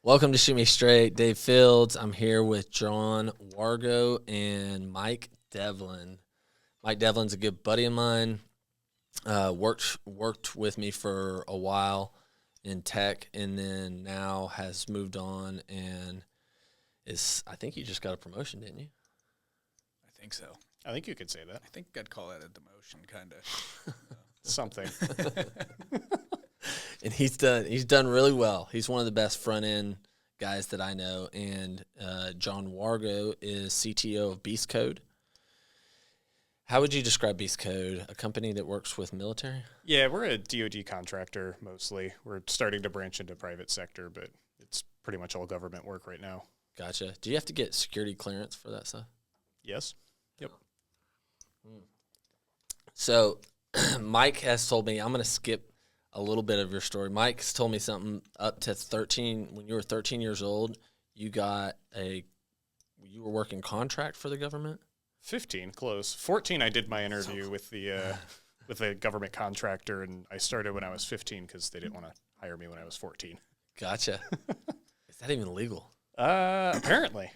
Welcome to Shoot Me Straight, Dave Fields. I'm here with John Wargo and Mike Devlin. Mike Devlin's a good buddy of mine. Worked with me for a while in tech, and then now has moved on and I think you just got a promotion, didn't you? I think so. I think you could say that. I think I'd call that a demotion, kind of. Something. And he's done really well. He's one of the best front end guys that I know. And John Wargo is CTO of Beastcode. How would you describe Beastcode? A company that works with military? Yeah, we're a DoD contractor mostly. We're starting to branch into private sector, but it's pretty much all government work right now. Gotcha. Do you have to get security clearance for that stuff? Yes. Yep. So Mike has told me, I'm going to skip a little bit of your story. Mike's told me something up to 13. When you were 13 years old, you were working contract for the government? 15, close. 14, I did my interview with the government contractor, and I started when I was 15 because they didn't want to hire me when I was 14. Gotcha. Is that even legal? Apparently.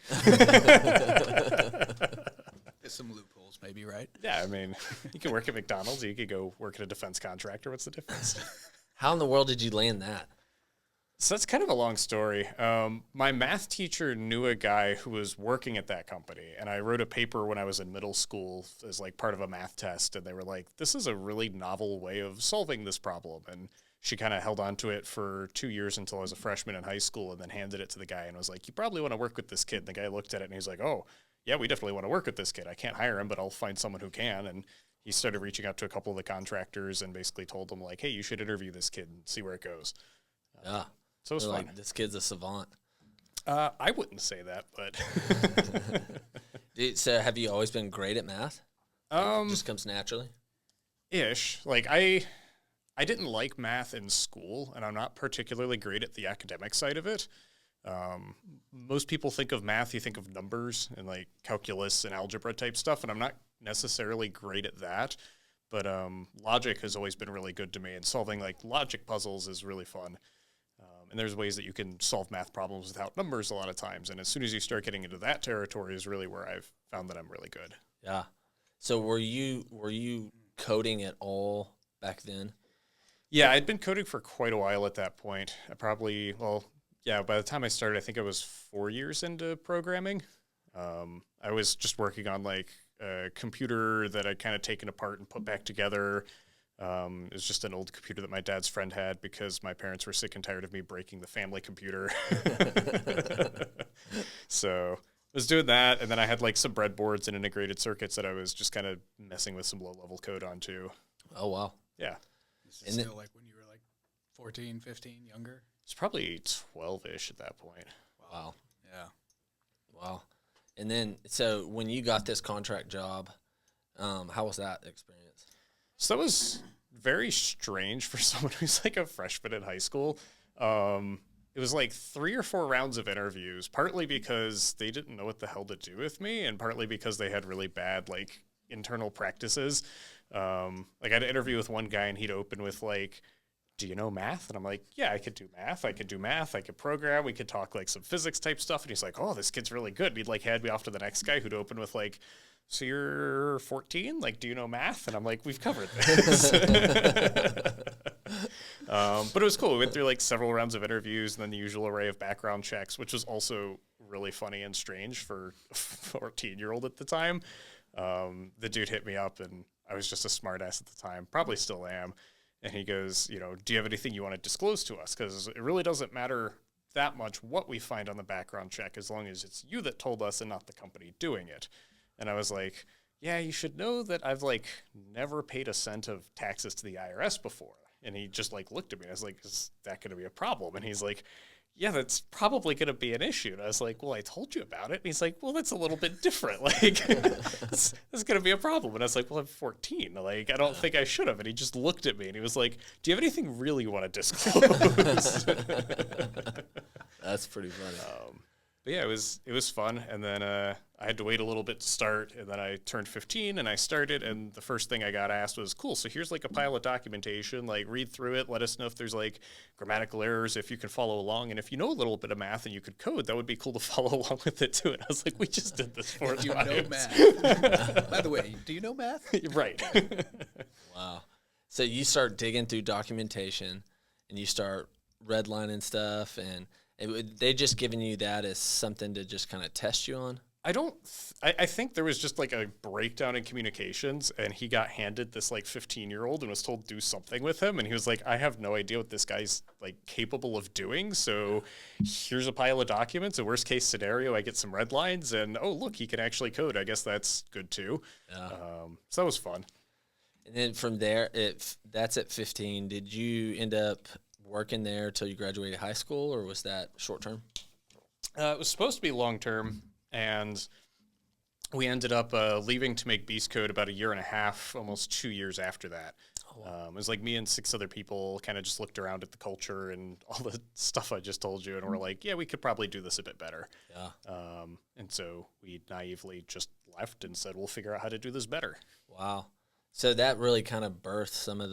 There's some loopholes, maybe, right? Yeah, I mean, you can work at McDonald's, you could go work at a defense contractor. What's the difference? How in the world did you land that? So that's kind of a long story. My math teacher knew a guy who was working at that company, and I wrote a paper when I was in middle school as like part of a math test, and they were like, this is a really novel way of solving this problem. And she kind of held on to it for 2 years until I was a freshman in high school, and then handed it to the guy and was like, you probably want to work with this kid. And the guy looked at it and he's like, oh, yeah, we definitely want to work with this kid. I can't hire him, but I'll find someone who can. And he started reaching out to a couple of the contractors and basically told them like, hey, you should interview this kid and see where it goes. Yeah. So it was fun. Like, this kid's a savant. I wouldn't say that, but. So have you always been great at math? It just comes naturally? Ish. Like I didn't like math in school, and I'm not particularly great at the academic side of it. Most people think of math, you think of numbers and like calculus and algebra type stuff, and I'm not necessarily great at that. But logic has always been really good to me, and solving like logic puzzles is really fun. And there's ways that you can solve math problems without numbers a lot of times. And as soon as you start getting into that territory is really where I've found that I'm really good. Yeah. So were you coding at all back then? Yeah, I'd been coding for quite a while at that point. By the time I started, I think I was 4 years into programming. I was just working on like a computer that I'd kind of taken apart and put back together. It was just an old computer that my dad's friend had because my parents were sick and tired of me breaking the family computer. So I was doing that, and then I had like some breadboards and integrated circuits that I was just kind of messing with some low-level code on too. Oh, wow. Yeah. This is still like when you were like 14, 15, younger? It's probably 12-ish at that point. Wow. Yeah. Wow. And then, so when you got this contract job, how was that experience? So that was very strange for someone who's like a freshman in high school. It was like 3 or 4 rounds of interviews, partly because they didn't know what the hell to do with me, and partly because they had really bad like internal practices. Like I had an interview with one guy, and he'd open with like, do you know math? And I'm like, yeah, I could do math. I could program. We could talk like some physics type stuff. And he's like, oh, this kid's really good. And he'd like hand me off to the next guy who'd open with like, so you're 14? Like, do you know math? And I'm like, we've covered this. But it was cool. We went through like several rounds of interviews and then the usual array of background checks, which was also really funny and strange for a 14-year-old at the time. The dude hit me up, and I was just a smart ass at the time, probably still am. And he goes, do you have anything you want to disclose to us? Because it really doesn't matter that much what we find on the background check as long as it's you that told us and not the company doing it. And I was like, yeah, you should know that I've like never paid a cent of taxes to the IRS before. And he just like looked at me and I was like, is that going to be a problem? And he's like, yeah, that's probably going to be an issue. And I was like, well, I told you about it. And he's like, well, that's a little bit different. Like, it's going to be a problem. And I was like, well, I'm 14. Like, I don't think I should have. And he just looked at me and he was like, do you have anything really you want to disclose? That's pretty funny. But yeah, it was fun. And then I had to wait a little bit to start. And then I turned 15 and I started. And the first thing I got asked was, cool, so here's like a pile of documentation. Like, read through it. Let us know if there's like grammatical errors, if you can follow along. And if you know a little bit of math and you could code, that would be cool to follow along with it too. And I was like, we just did this 4 times. You know math. By the way, do you know math? Right. Wow. So you start digging through documentation and you start redlining stuff, and they just giving you that as something to just kind of test you on? I think there was just like a breakdown in communications, and he got handed this like 15-year-old and was told do something with him. And he was like, I have no idea what this guy's like capable of doing. So here's a pile of documents. A worst case scenario, I get some red lines, and oh, look, he can actually code. I guess that's good too. Yeah. So that was fun. And then from there, that's at 15. Did you end up working there until you graduated high school, or was that short term? It was supposed to be long term, and we ended up leaving to make Beastcode about a year and a half, almost 2 years after that. It was like me and 6 other people kind of just looked around at the culture and all the stuff I just told you, and we're like, yeah, we could probably do this a bit better. Yeah. And so we naively just left and said, we'll figure out how to do this better. Wow. So that really kind of birthed some of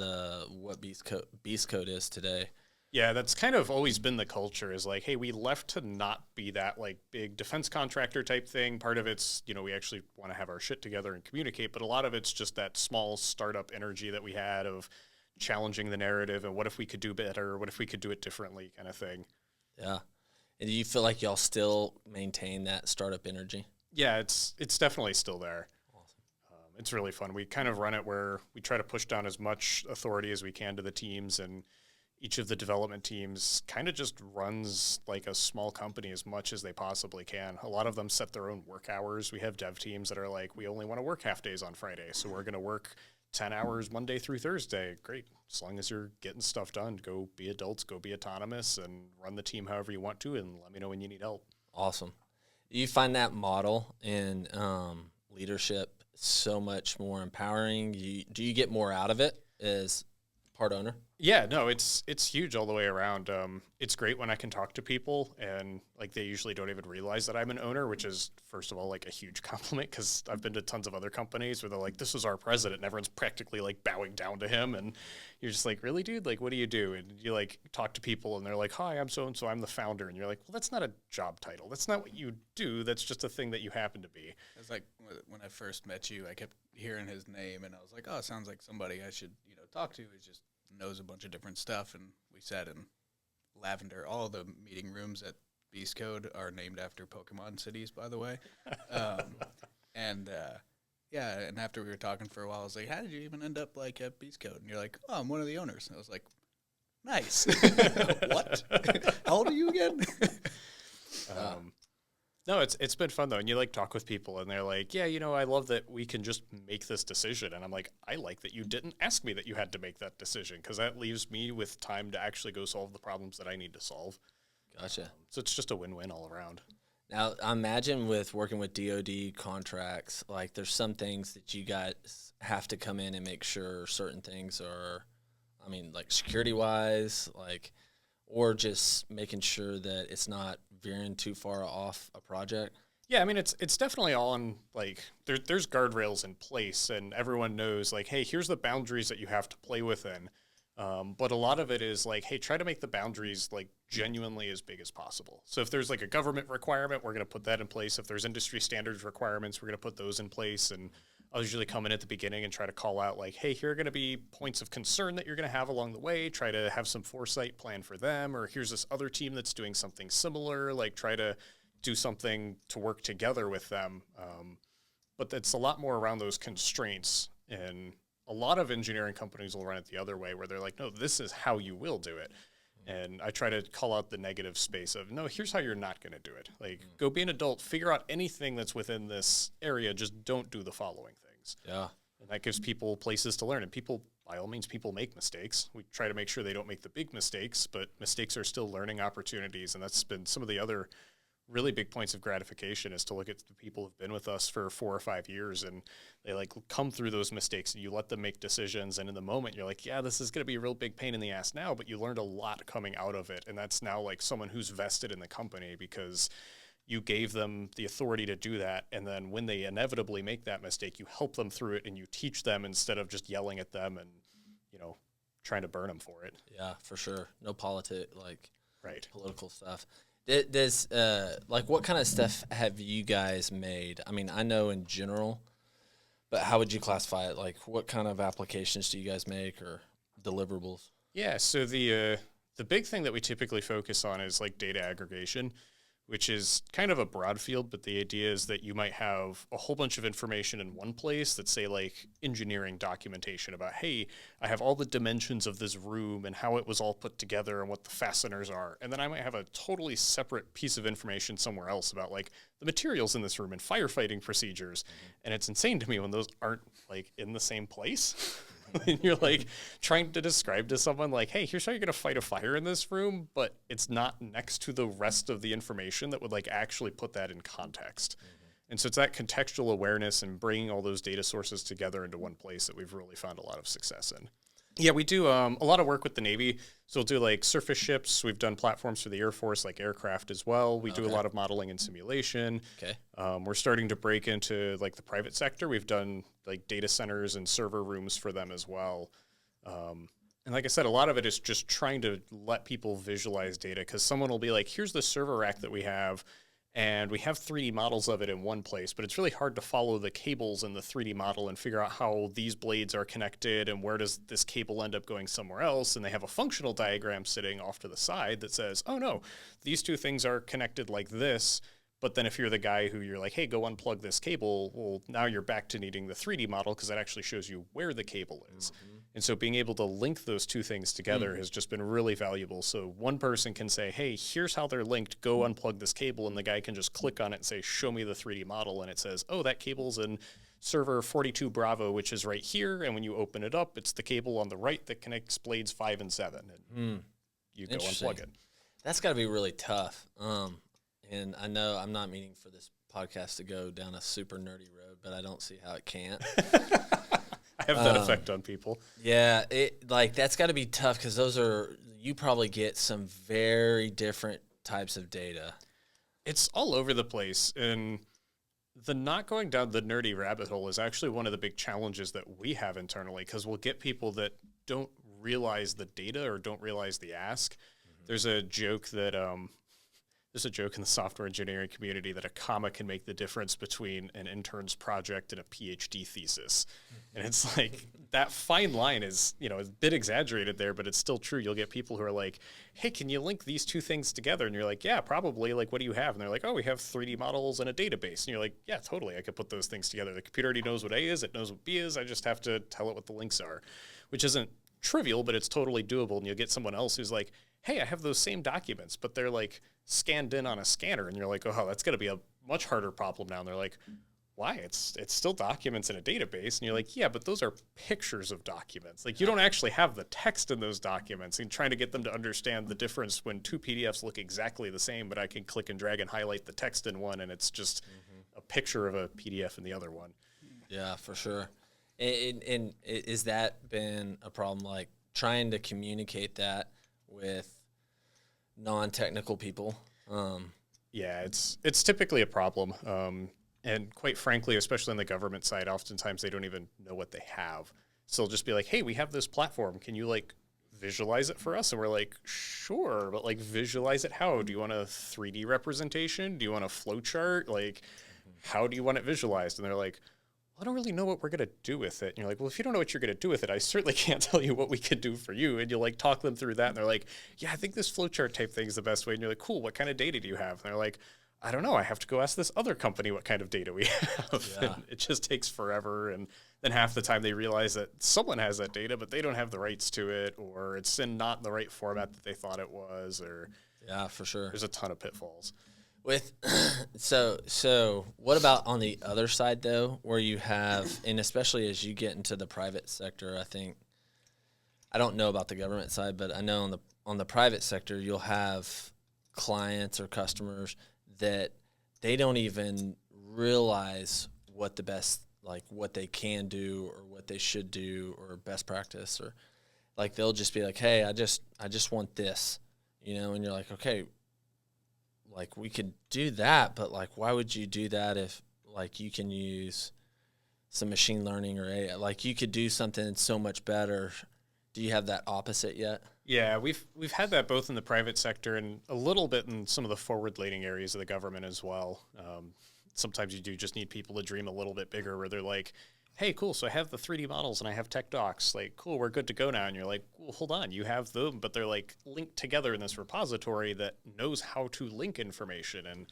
what Beastcode is today. Yeah, that's kind of always been the culture, is like, hey, we left to not be that like big defense contractor type thing. Part of it's, we actually want to have our shit together and communicate, but a lot of it's just that small startup energy that we had of challenging the narrative and what if we could do better, what if we could do it differently kind of thing. Yeah. And do you feel like y'all still maintain that startup energy? Yeah, it's definitely still there. Awesome. It's really fun. We kind of run it where we try to push down as much authority as we can to the teams, and each of the development teams kind of just runs like a small company as much as they possibly can. A lot of them set their own work hours. We have dev teams that are like, we only want to work half days on Friday, so we're going to work 10 hours Monday through Thursday. Great. As long as you're getting stuff done, go be adults, go be autonomous, and run the team however you want to, and let me know when you need help. Awesome. Do you find that model in leadership so much more empowering? Do you get more out of it as part owner? Yeah, no, it's huge all the way around. It's great when I can talk to people and like they usually don't even realize that I'm an owner, which is first of all like a huge compliment, because I've been to tons of other companies where they're like, this is our president, and everyone's practically like bowing down to him, and you're just like, really, dude? Like, what do you do? And you like talk to people and they're like, hi, I'm so and so, I'm the founder, and you're like, well, that's not a job title. That's not what you do. That's just a thing that you happen to be. It's like when I first met you, I kept hearing his name and I was like, oh, it sounds like somebody I should talk to. He's just knows a bunch of different stuff, and we sat in lavender. All the meeting rooms at Beastcode are named after Pokemon cities, by the way. And after we were talking for a while, I was like, how did you even end up like at Beastcode? And you're like, oh, I'm one of the owners. And I was like, nice. What? How old are you again? No, it's been fun though, and you like talk with people, and they're like, yeah, I love that we can just make this decision, and I'm like, I like that you didn't ask me that you had to make that decision, because that leaves me with time to actually go solve the problems that I need to solve. Gotcha. So it's just a win-win all around. Now, I imagine with working with DoD contracts, like there's some things that you guys have to come in and make sure certain things are, like security-wise, like, or just making sure that it's not veering too far off a project? Yeah, it's definitely all on, like, there's guardrails in place, and everyone knows, like, hey, here's the boundaries that you have to play within. But a lot of it is like, hey, try to make the boundaries, like, genuinely as big as possible. So if there's, like, a government requirement, we're going to put that in place. If there's industry standards requirements, we're going to put those in place. And I'll usually come in at the beginning and try to call out, like, hey, here are going to be points of concern that you're going to have along the way. Try to have some foresight plan for them. Or here's this other team that's doing something similar. Like, try to do something to work together with them. But it's a lot more around those constraints. And a lot of engineering companies will run it the other way, where they're like, no, this is how you will do it. And I try to call out the negative space of, no, here's how you're not going to do it. Like, go be an adult, figure out anything that's within this area, just don't do the following things. Yeah. And that gives people places to learn. And people, by all means, people make mistakes. We try to make sure they don't make the big mistakes, but mistakes are still learning opportunities. And that's been some of the other really big points of gratification, is to look at the people who've been with us for 4 or 5 years, and they like come through those mistakes, and you let them make decisions. And in the moment you're like, yeah, this is going to be a real big pain in the ass now, but you learned a lot coming out of it. And that's now like someone who's vested in the company, because you gave them the authority to do that, and then when they inevitably make that mistake, you help them through it and you teach them instead of just yelling at them and, trying to burn them for it. Yeah, for sure. No political stuff. Does what kind of stuff have you guys made? I mean, I know in general, but how would you classify it? Like, what kind of applications do you guys make or deliverables? Yeah, so the big thing that we typically focus on is like data aggregation, which is kind of a broad field, but the idea is that you might have a whole bunch of information in one place that's, say, like engineering documentation about, hey, I have all the dimensions of this room and how it was all put together and what the fasteners are. And then I might have a totally separate piece of information somewhere else about like the materials in this room and firefighting procedures. And it's insane to me when those aren't like in the same place. And you're like trying to describe to someone like, hey, here's how you're going to fight a fire in this room, but it's not next to the rest of the information that would like actually put that in context. And so it's that contextual awareness and bringing all those data sources together into one place that we've really found a lot of success in. Yeah, we do a lot of work with the Navy. So we'll do like surface ships. We've done platforms for the Air Force, like aircraft as well. We do a lot of modeling and simulation. Okay. We're starting to break into like the private sector. We've done like data centers and server rooms for them as well. And like I said, a lot of it is just trying to let people visualize data, because someone will be like, here's the server rack that we have, and we have 3D models of it in one place, but it's really hard to follow the cables in the 3D model and figure out how these blades are connected and where does this cable end up going somewhere else. And they have a functional diagram sitting off to the side that says, oh no, these two things are connected like this. But then if you're the guy who you're like, hey, go unplug this cable, well, now you're back to needing the 3D model because that actually shows you where the cable is. And so being able to link those two things together has just been really valuable. So one person can say, hey, here's how they're linked, go unplug this cable, and the guy can just click on it and say, show me the 3D model, and it says, oh, that cable's in server 42 Bravo, which is right here, and when you open it up, it's the cable on the right that connects blades 5 and 7, and you go unplug it. That's got to be really tough. And I know I'm not meaning for this podcast to go down a super nerdy road, but I don't see how it can't. I have that effect on people. Yeah, that's got to be tough, because you probably get some very different types of data. It's all over the place, and the not going down the nerdy rabbit hole is actually one of the big challenges that we have internally, because we'll get people that don't realize the data or don't realize the ask. There's a joke that there's a joke in the software engineering community that a comma can make the difference between an intern's project and a PhD thesis. And it's like, that fine line is, a bit exaggerated there, but it's still true. You'll get people who are like, hey, can you link these two things together? And you're like, yeah, probably. Like, what do you have? And they're like, oh, we have 3D models and a database. And you're like, yeah, totally. I could put those things together. The computer already knows what A is. It knows what B is. I just have to tell it what the links are, which isn't trivial, but it's totally doable. And you'll get someone else who's like, hey, I have those same documents, but they're like scanned in on a scanner. And you're like, oh, that's going to be a much harder problem now. And they're like, why? It's still documents in a database. And you're like, yeah, but those are pictures of documents. Like, you don't actually have the text in those documents, and trying to get them to understand the difference when two PDFs look exactly the same, but I can click and drag and highlight the text in one, and it's just a picture of a PDF in the other one. Yeah, for sure. And is that been a problem, like trying to communicate that with non-technical people? Yeah, it's typically a problem. And quite frankly, especially on the government side, oftentimes they don't even know what they have. So they'll just be like, hey, we have this platform. Can you like visualize it for us? And we're like, sure, but like visualize it how? Do you want a 3D representation? Do you want a flow chart? Like, how do you want it visualized? And they're like, I don't really know what we're going to do with it. And you're like, well, if you don't know what you're going to do with it, I certainly can't tell you what we could do for you. And you'll like talk them through that. And they're like, yeah, I think this flowchart type thing is the best way. And you're like, cool, what kind of data do you have? And they're like, I don't know. I have to go ask this other company what kind of data we have. Yeah. And it just takes forever. And then half the time they realize that someone has that data, but they don't have the rights to it, or it's in not the right format that they thought it was, or yeah, for sure. There's a ton of pitfalls. With so what about on the other side though, where you have, and especially as you get into the private sector, I don't know about the government side, but I know on the private sector you'll have clients or customers that they don't even realize what the best, like what they can do or what they should do or best practice, or like they'll just be like, hey, I just want this, and you're like, okay, like we could do that, but like why would you do that if like you can use some machine learning or AI? Like you could do something so much better. Do you have that opposite yet? Yeah, we've had that both in the private sector and a little bit in some of the forward-leaning areas of the government as well. Sometimes you do just need people to dream a little bit bigger where they're like, hey, cool, so I have the 3D models and I have tech docs. Like, cool, we're good to go now. And you're like, well, hold on, you have them, but they're like linked together in this repository that knows how to link information. And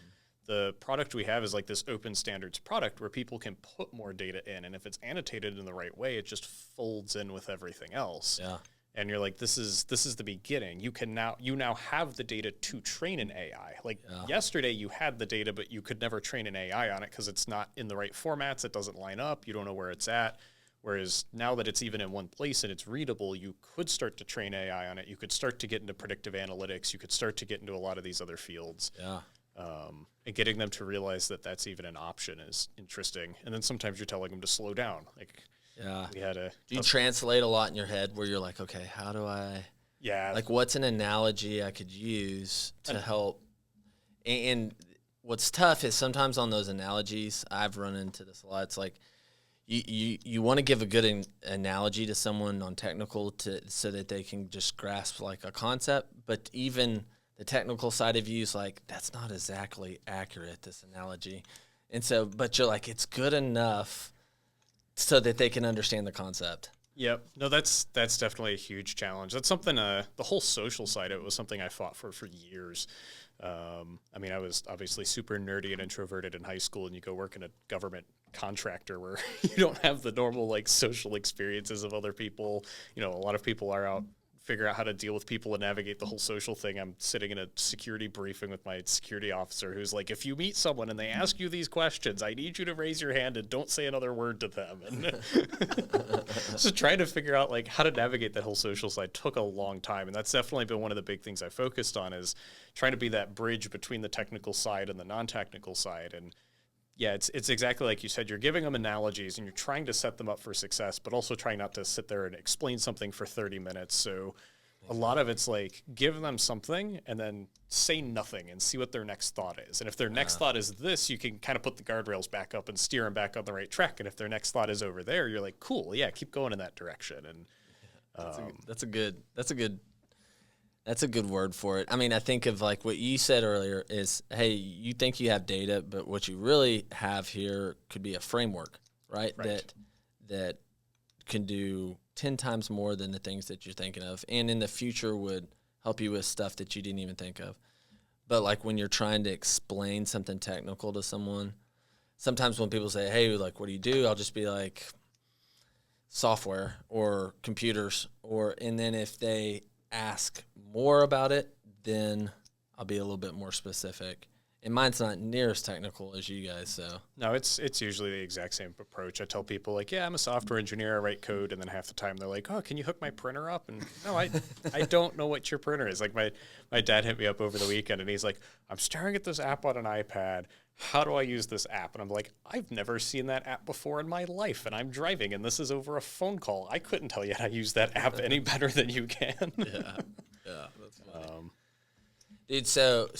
the product we have is like this open standards product where people can put more data in. And if it's annotated in the right way, it just folds in with everything else. Yeah. And you're like, this is the beginning. You now have the data to train an AI. Like yesterday you had the data, but you could never train an AI on it because it's not in the right formats. It doesn't line up. You don't know where it's at. Whereas now that it's even in one place and it's readable, you could start to train AI on it. You could start to get into predictive analytics. You could start to get into a lot of these other fields. Yeah. And getting them to realize that that's even an option is interesting. And then sometimes you're telling them to slow down. Like, yeah. We had do you translate a lot in your head where you're like, okay, how do I, like what's an analogy I could use to help? And what's tough is sometimes on those analogies, I've run into this a lot. It's like you want to give a good analogy to someone on technical so that they can just grasp like a concept, but even the technical side of you is like, that's not exactly accurate, this analogy. And so, but you're like, it's good enough so that they can understand the concept. Yep. No, that's definitely a huge challenge. That's something, the whole social side of it was something I fought for years. I mean, I was obviously super nerdy and introverted in high school, and you go work in a government contractor where you don't have the normal like social experiences of other people. You know, a lot of people are out figure out how to deal with people and navigate the whole social thing. I'm sitting in a security briefing with my security officer who's like, if you meet someone and they ask you these questions, I need you to raise your hand and don't say another word to them. And so trying to figure out like how to navigate that whole social side took a long time. And that's definitely been one of the big things I focused on is trying to be that bridge between the technical side and the non-technical side. And yeah, it's exactly like you said. You're giving them analogies and you're trying to set them up for success, but also trying not to sit there and explain something for 30 minutes. So a lot of it's like give them something and then say nothing and see what their next thought is. And if their next thought is this, you can kind of put the guardrails back up and steer them back on the right track. And if their next thought is over there, you're like, cool, yeah, keep going in that direction. And that's a good word for it. I mean, I think of like what you said earlier is, hey, you think you have data, but what you really have here could be a framework, right? That can do 10 times more than the things that you're thinking of, and in the future would help you with stuff that you didn't even think of. But like when you're trying to explain something technical to someone, sometimes when people say, hey, like, what do you do? I'll just be like, software or computers, and then if they ask more about it, then I'll be a little bit more specific. And mine's not near as technical as you guys, so. No, it's usually the exact same approach. I tell people like, yeah, I'm a software engineer, I write code, and then half the time they're like, oh, can you hook my printer up? And no, I don't know what your printer is. Like my dad hit me up over the weekend and he's like, I'm staring at this app on an iPad. How do I use this app? And I'm like, I've never seen that app before in my life, and I'm driving, and this is over a phone call. I couldn't tell you how to use that app any better than you can. Yeah, that's funny. Dude, so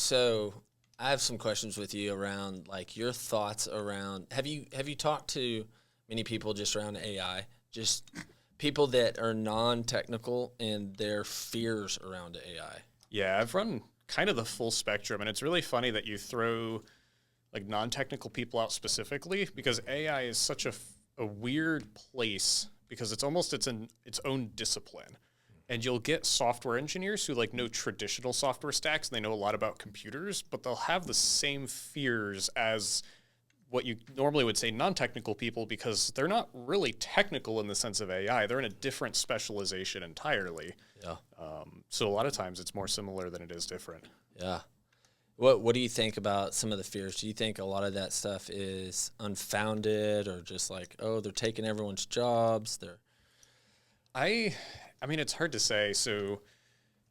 I have some questions with you around like your thoughts around. Have you talked to many people just around AI, just people that are non-technical and their fears around AI? Yeah, I've run kind of the full spectrum, and it's really funny that you throw like non-technical people out specifically because AI is such a weird place because it's almost its own discipline. And you'll get software engineers who like know traditional software stacks and they know a lot about computers, but they'll have the same fears as what you normally would say non-technical people because they're not really technical in the sense of AI. They're in a different specialization entirely. Yeah. So a lot of times it's more similar than it is different. Yeah. What do you think about some of the fears? Do you think a lot of that stuff is unfounded or just like, oh, they're taking everyone's jobs? I mean, it's hard to say. So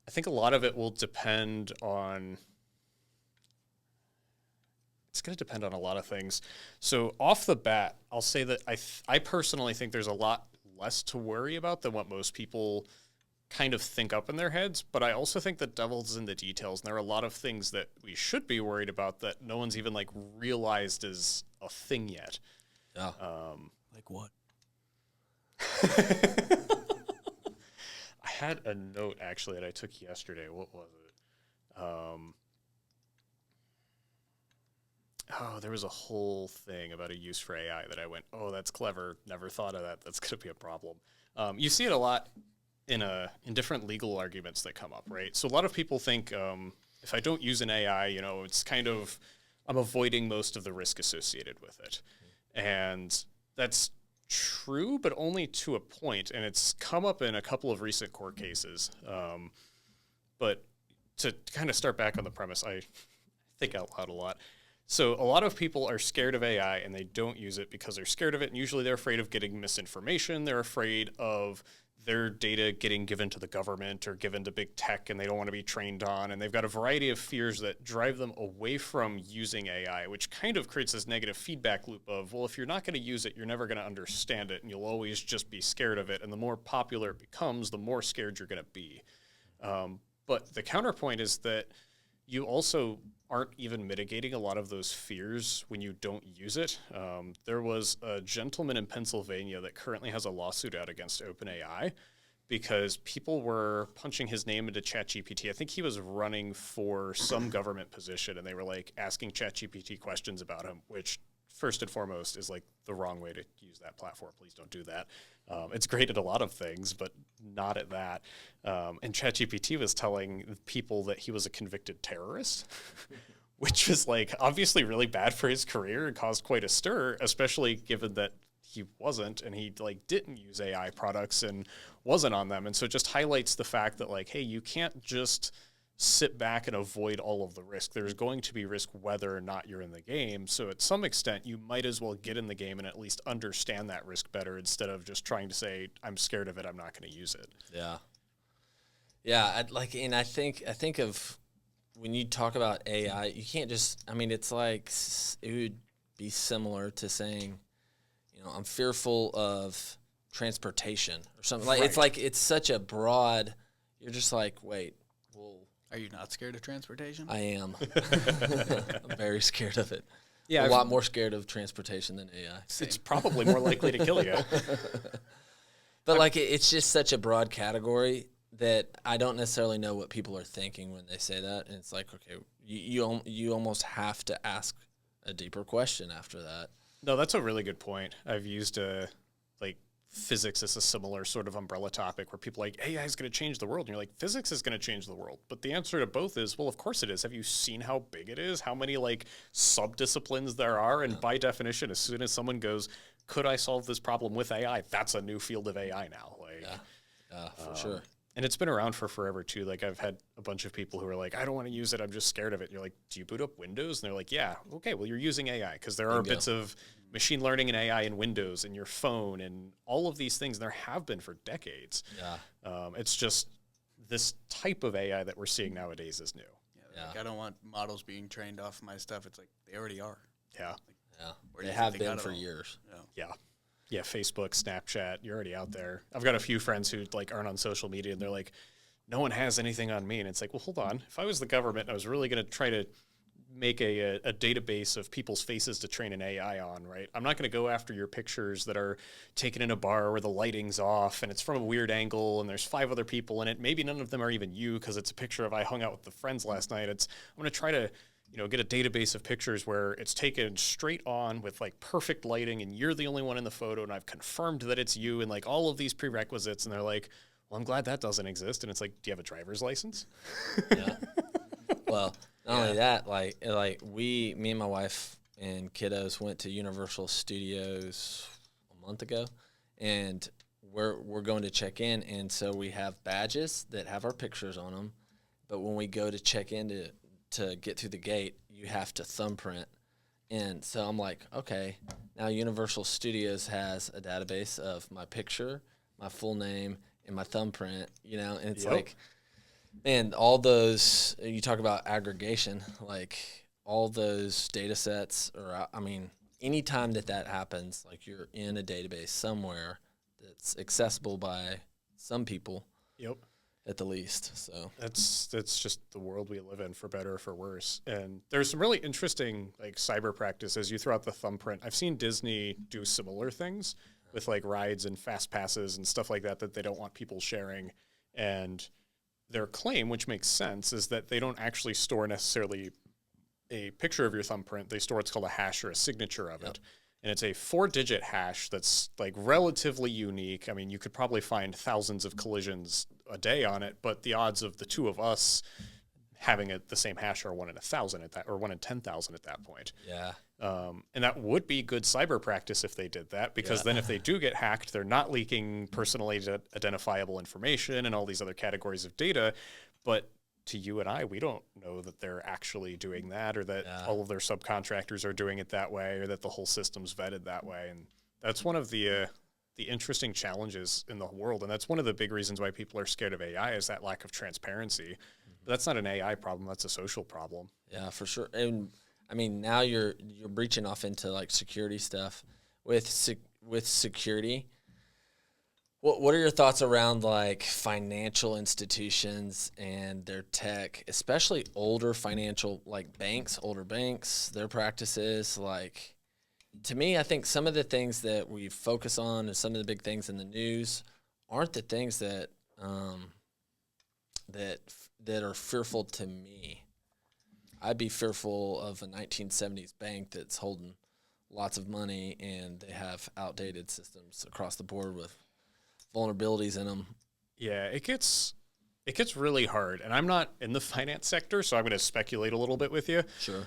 I think a lot of it will depend on, it's going to depend on a lot of things. So off the bat, I'll say that I personally think there's a lot less to worry about than what most people kind of think up in their heads, but I also think the devil's in the details, and there are a lot of things that we should be worried about that no one's even like realized is a thing yet. Yeah. Like what? I had a note actually that I took yesterday. What was it? There was a whole thing about a use for AI that I went, oh, that's clever. Never thought of that. That's going to be a problem. You see it a lot in different legal arguments that come up, right? So a lot of people think if I don't use an AI, it's kind of, I'm avoiding most of the risk associated with it. And that's true, but only to a point. And it's come up in a couple of recent court cases. But to kind of start back on the premise, I think out loud a lot. So a lot of people are scared of AI and they don't use it because they're scared of it. And usually they're afraid of getting misinformation. They're afraid of their data getting given to the government or given to big tech, and they don't want to be trained on. And they've got a variety of fears that drive them away from using AI, which kind of creates this negative feedback loop of, well, if you're not going to use it, you're never going to understand it, and you'll always just be scared of it. And the more popular it becomes, the more scared you're going to be. But the counterpoint is that you also aren't even mitigating a lot of those fears when you don't use it. There was a gentleman in Pennsylvania that currently has a lawsuit out against OpenAI because people were punching his name into ChatGPT. I think he was running for some government position, and they were like asking ChatGPT questions about him, which first and foremost is like the wrong way to use that platform. Please don't do that. It's great at a lot of things, but not at that. And ChatGPT was telling people that he was a convicted terrorist, which was like obviously really bad for his career and caused quite a stir, especially given that he wasn't, and he like didn't use AI products and wasn't on them. And so it just highlights the fact that like, hey, you can't just sit back and avoid all of the risk. There's going to be risk whether or not you're in the game. So at some extent, you might as well get in the game and at least understand that risk better instead of just trying to say, I'm scared of it, I'm not going to use it. Yeah. Yeah, I think of when you talk about AI, you can't just, it's like, it would be similar to saying, I'm fearful of transportation or something. Like, Right. it's such a broad, you're just like, wait, well, Are you not scared of transportation? I am. I'm very scared of it. Yeah, a lot more scared of transportation than AI. It's probably more likely to kill you. But it's just such a broad category that I don't necessarily know what people are thinking when they say that. And it's like, okay, you almost have to ask a deeper question after that. No, that's a really good point. I've used physics as a similar sort of umbrella topic where people are like, AI is going to change the world. And you're like, physics is going to change the world. But the answer to both is, well, of course it is. Have you seen how big it is? How many sub-disciplines there are? And by definition, as soon as someone goes, could I solve this problem with AI? That's a new field of AI now. For sure. And it's been around for forever too. Like I've had a bunch of people who are like, I don't want to use it. I'm just scared of it. And you're like, do you boot up Windows? And they're like, yeah. Okay, well, you're using AI because there are bits of machine learning and AI in Windows and your phone and all of these things. There have been for decades. Yeah. It's just this type of AI that we're seeing nowadays is new. Yeah. I don't want models being trained off my stuff. It's like they already are. Yeah. They have been for years. Yeah, Facebook, Snapchat, you're already out there. I've got a few friends who aren't on social media, and they're like, no one has anything on me. And it's like, well, hold on. If I was the government, I was really going to try to make a database of people's faces to train an AI on, right? I'm not going to go after your pictures that are taken in a bar where the lighting's off and it's from a weird angle and there's 5 other people in it. Maybe none of them are even you because it's a picture of I hung out with the friends last night. I'm going to try to get a database of pictures where it's taken straight on with perfect lighting and you're the only one in the photo and I've confirmed that it's you and all of these prerequisites. And they're like, well, I'm glad that doesn't exist. And it's like, do you have a driver's license? Yeah. Well, not only that, me and my wife and kiddos went to Universal Studios a month ago, and we're going to check in. And so we have badges that have our pictures on them. But when we go to check in to get through the gate, you have to thumbprint. And so I'm like, okay, now Universal Studios has a database of my picture, my full name, and my thumbprint, and it's man, all those, you talk about aggregation, all those data sets, anytime that happens, you're in a database somewhere that's accessible by some people. Yep. at the least. So that's just the world we live in, for better or for worse. And there's some really interesting like cyber practices. You throw out the thumbprint. I've seen Disney do similar things with like rides and fast passes and stuff like that they don't want people sharing. And their claim, which makes sense, is that they don't actually store necessarily a picture of your thumbprint. They store what's called a hash or a signature of it. And it's a 4-digit hash that's like relatively unique. I mean, you could probably find thousands of collisions a day on it, but the odds of the two of us having the same hash are 1 in 1,000 at that, or 1 in 10,000 at that point. Yeah. And that would be good cyber practice if they did that, because then if they do get hacked, they're not leaking personally identifiable information and all these other categories of data. But to you and I, we don't know that they're actually doing that, or that all of their subcontractors are doing it that way, or that the whole system's vetted that way. And that's one of the interesting challenges in the world. And that's one of the big reasons why people are scared of AI, is that lack of transparency. But that's not an AI problem. That's a social problem. Yeah, for sure. And I mean, now you're breaching off into like security stuff with security. What are your thoughts around like financial institutions and their tech, especially older financial, like older banks, their practices? Like, to me, I think some of the things that we focus on and some of the big things in the news aren't the things that that are fearful to me. I'd be fearful of a 1970s bank that's holding lots of money and they have outdated systems across the board with vulnerabilities in them. Yeah, it gets really hard, and I'm not in the finance sector, so I'm going to speculate a little bit with you. Sure.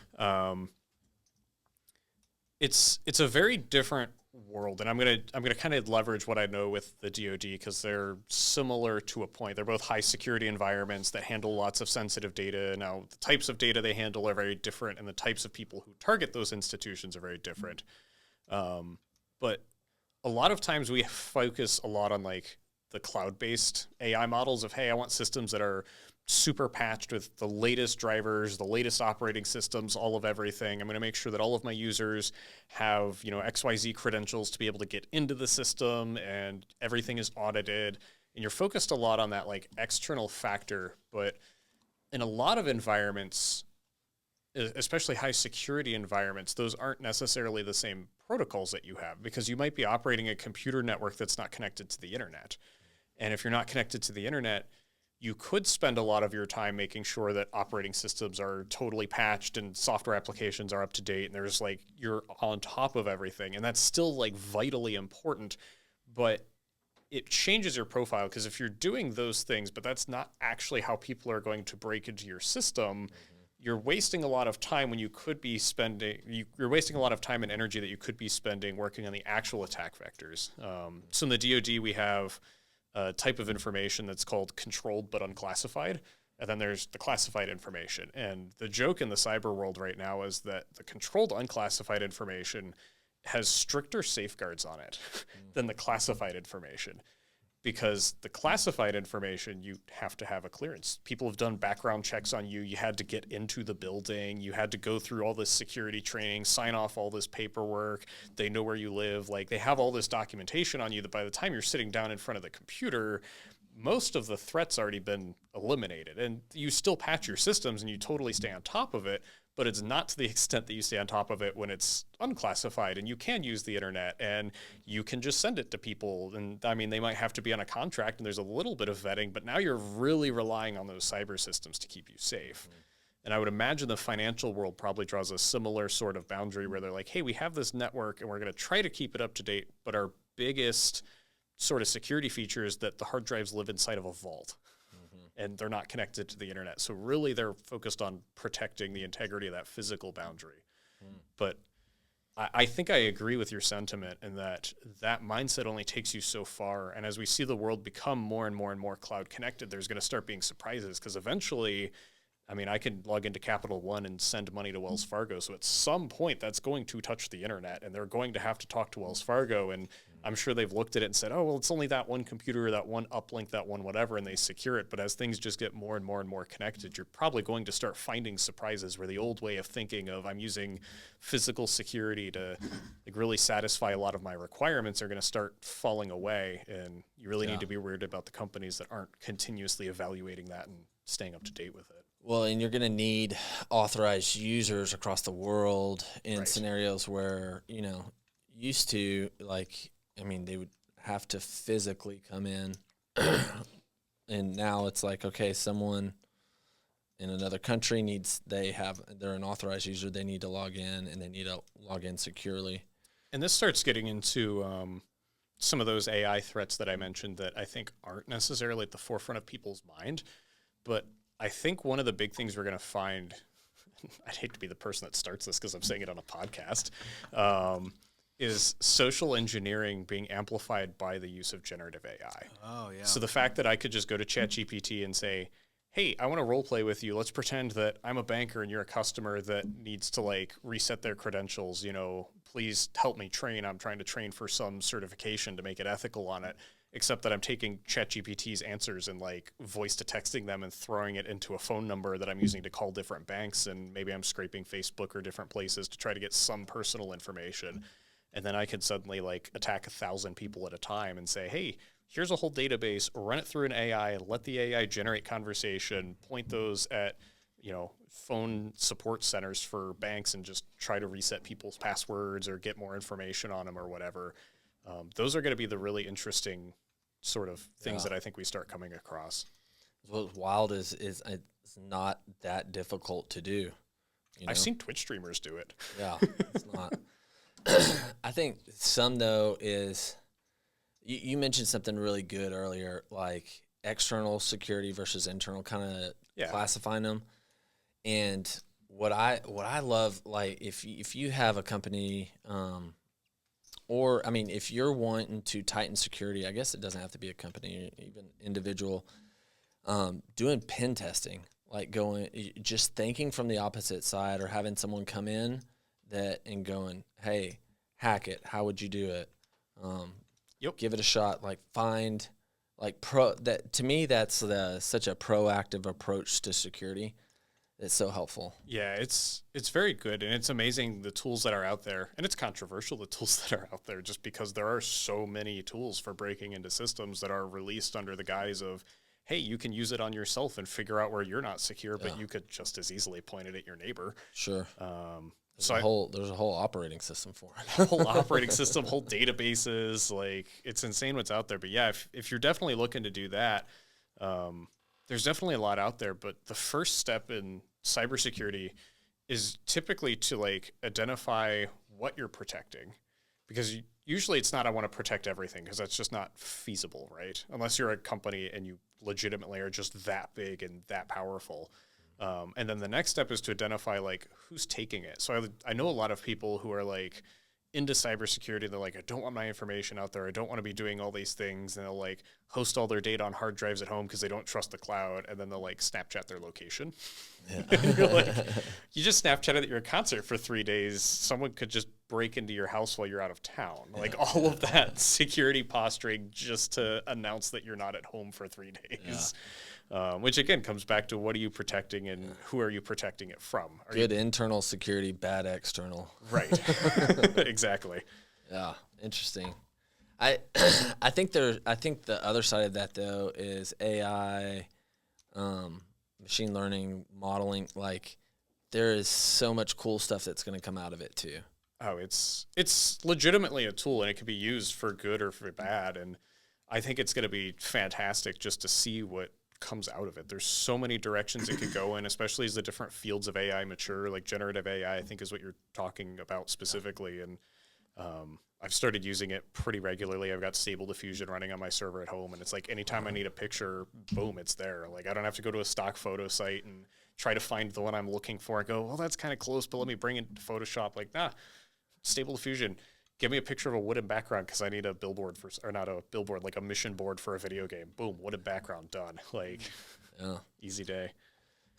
It's a very different world, and I'm gonna kind of leverage what I know with the DoD, because they're similar to a point. They're both high security environments that handle lots of sensitive data. Now, the types of data they handle are very different, and the types of people who target those institutions are very different. But a lot of times we focus a lot on like the cloud-based AI models of, hey, I want systems that are super patched with the latest drivers, the latest operating systems, all of everything. I'm going to make sure that all of my users have, XYZ credentials to be able to get into the system, and everything is audited. And you're focused a lot on that like external factor. But in a lot of environments, especially high security environments, those aren't necessarily the same protocols that you have, because you might be operating a computer network that's not connected to the internet. And if you're not connected to the internet, you could spend a lot of your time making sure that operating systems are totally patched and software applications are up to date, and there's like, you're on top of everything. And that's still like vitally important, but it changes your profile, because if you're doing those things, but that's not actually how people are going to break into your system, you're wasting a lot of time when you could be spending, you're wasting a lot of time and energy that you could be spending working on the actual attack vectors. So in the DoD, we have a type of information that's called controlled but unclassified. And then there's the classified information. And the joke in the cyber world right now is that the controlled unclassified information has stricter safeguards on it than the classified information. Because the classified information, you have to have a clearance. People have done background checks on you. You had to get into the building. You had to go through all this security training, sign off all this paperwork. They know where you live. Like, they have all this documentation on you that by the time you're sitting down in front of the computer, most of the threats already been eliminated. And you still patch your systems and you totally stay on top of it, but it's not to the extent that you stay on top of it when it's unclassified and you can use the internet and you can just send it to people. And I mean, they might have to be on a contract and there's a little bit of vetting, but now you're really relying on those cyber systems to keep you safe. And I would imagine the financial world probably draws a similar sort of boundary where they're like, hey, we have this network and we're going to try to keep it up to date, but our biggest sort of security feature is that the hard drives live inside of a vault. And they're not connected to the internet. So really they're focused on protecting the integrity of that physical boundary. But I think I agree with your sentiment in that mindset only takes you so far. And as we see the world become more and more and more cloud connected, there's going to start being surprises, because eventually I mean, I can log into Capital One and send money to Wells Fargo. So at some point, that's going to touch the internet, and they're going to have to talk to Wells Fargo. And I'm sure they've looked at it and said, oh, well, it's only that one computer, that one uplink, that one whatever, and they secure it. But as things just get more and more and more connected, you're probably going to start finding surprises where the old way of thinking of I'm using physical security to like really satisfy a lot of my requirements are going to start falling away. And you really need to be worried about the companies that aren't continuously evaluating that and staying up to date with it. Well, and you're going to need authorized users across the world in scenarios where, you know, used to, like, I mean, they would have to physically come in. And now it's like, okay, someone in another country they're an authorized user, they need to log in, and they need to log in securely. And this starts getting into some of those AI threats that I mentioned that I think aren't necessarily at the forefront of people's mind, but I think one of the big things we're going to find, I'd hate to be the person that starts this because I'm saying it on a podcast, is social engineering being amplified by the use of generative AI. Oh, yeah. So the fact that I could just go to ChatGPT and say, hey, I want to role play with you. Let's pretend that I'm a banker and you're a customer that needs to like reset their credentials. You know, please help me train. I'm trying to train for some certification to make it ethical on it. Except that I'm taking ChatGPT's answers and like voice to texting them and throwing it into a phone number that I'm using to call different banks. And maybe I'm scraping Facebook or different places to try to get some personal information. And then I can suddenly like attack 1,000 people at a time and say, hey, here's a whole database, run it through an AI, let the AI generate conversation, point those at, you know, phone support centers for banks and just try to reset people's passwords or get more information on them or whatever. Those are going to be the really interesting sort of things that I think we start coming across. What's wild is it's not that difficult to do. You know? I've seen Twitch streamers do it. Yeah, it's not. I think some, though, is you mentioned something really good earlier, like external security versus internal, kind of classifying them. And what I love, like if you have a company, or, I mean, if you're wanting to tighten security, I guess it doesn't have to be a company, even individual, doing pen testing, like just thinking from the opposite side or having someone come in and going, hey, hack it. How would you do it? Give it a shot. Like find, like to me, that's such a proactive approach to security. It's so helpful. Yeah, it's very good, and it's amazing the tools that are out there, and it's controversial, the tools that are out there, just because there are so many tools for breaking into systems that are released under the guise of, hey, you can use it on yourself and figure out where you're not secure, but you could just as easily point it at your neighbor. Sure. There's a whole operating system for it. A whole operating system, whole databases, like it's insane what's out there. But yeah, if you're definitely looking to do that, there's definitely a lot out there, but the first step in cybersecurity is typically to like identify what you're protecting, because usually it's not I want to protect everything, because that's just not feasible, right? Unless you're a company and you legitimately are just that big and that powerful. And then the next step is to identify like who's taking it. So I know a lot of people who are like into cybersecurity. They're like, I don't want my information out there. I don't want to be doing all these things. And they'll like host all their data on hard drives at home because they don't trust the cloud. And then they'll like Snapchat their location. Yeah. And you're like, you just Snapchatted that you're at a concert for 3 days. Someone could just break into your house while you're out of town. Like all of that security posturing just to announce that you're not at home for 3 days. Yeah. Which again comes back to what are you protecting and who are you protecting it from? Good internal security, bad external. Right. Exactly. Yeah. Interesting. I think the other side of that though is AI, machine learning, modeling. Like there is so much cool stuff that's going to come out of it too. Oh, it's legitimately a tool, and it can be used for good or for bad. And I think it's going to be fantastic just to see what comes out of it. There's so many directions it could go in, especially as the different fields of AI mature, like generative AI, I think is what you're talking about specifically. And I've started using it pretty regularly. I've got Stable Diffusion running on my server at home, and it's like anytime I need a picture, boom, it's there. Like I don't have to go to a stock photo site and try to find the one I'm looking for and go, well, that's kind of close, but let me bring it to Photoshop. Like, nah, Stable Diffusion. Give me a picture of a wooden background because I need a billboard or not a billboard, like a mission board for a video game. Boom, wooden background, done. Like, easy day.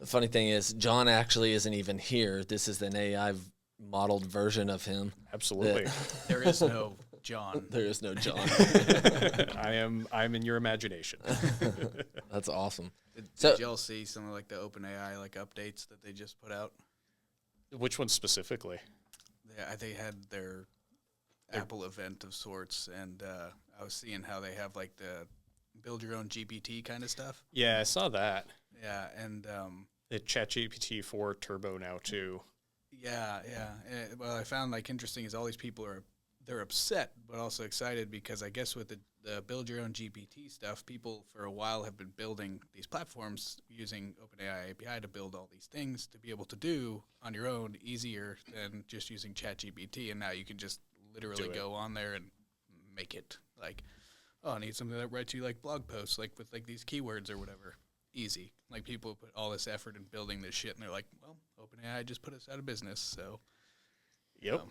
The funny thing is, John actually isn't even here. This is an AI modeled version of him. Absolutely. There is no John. There is no John. I'm in your imagination. That's awesome. Did y'all see some of like the OpenAI like updates that they just put out? Which one specifically? They had their Apple event of sorts, and I was seeing how they have like the build your own GPT kind of stuff. Yeah, I saw that. Yeah, and the ChatGPT 4 Turbo now too. Yeah. Well, I found like interesting is all these people they're upset but also excited because I guess with the build your own GPT stuff, people for a while have been building these platforms using OpenAI API to build all these things to be able to do on your own easier than just using ChatGPT, and now you can just literally go on there and make it like, oh, I need something that writes you like blog posts like with like these keywords or whatever. Easy. Like people put all this effort in building this shit and they're like, well, OpenAI just put us out of business, so yep.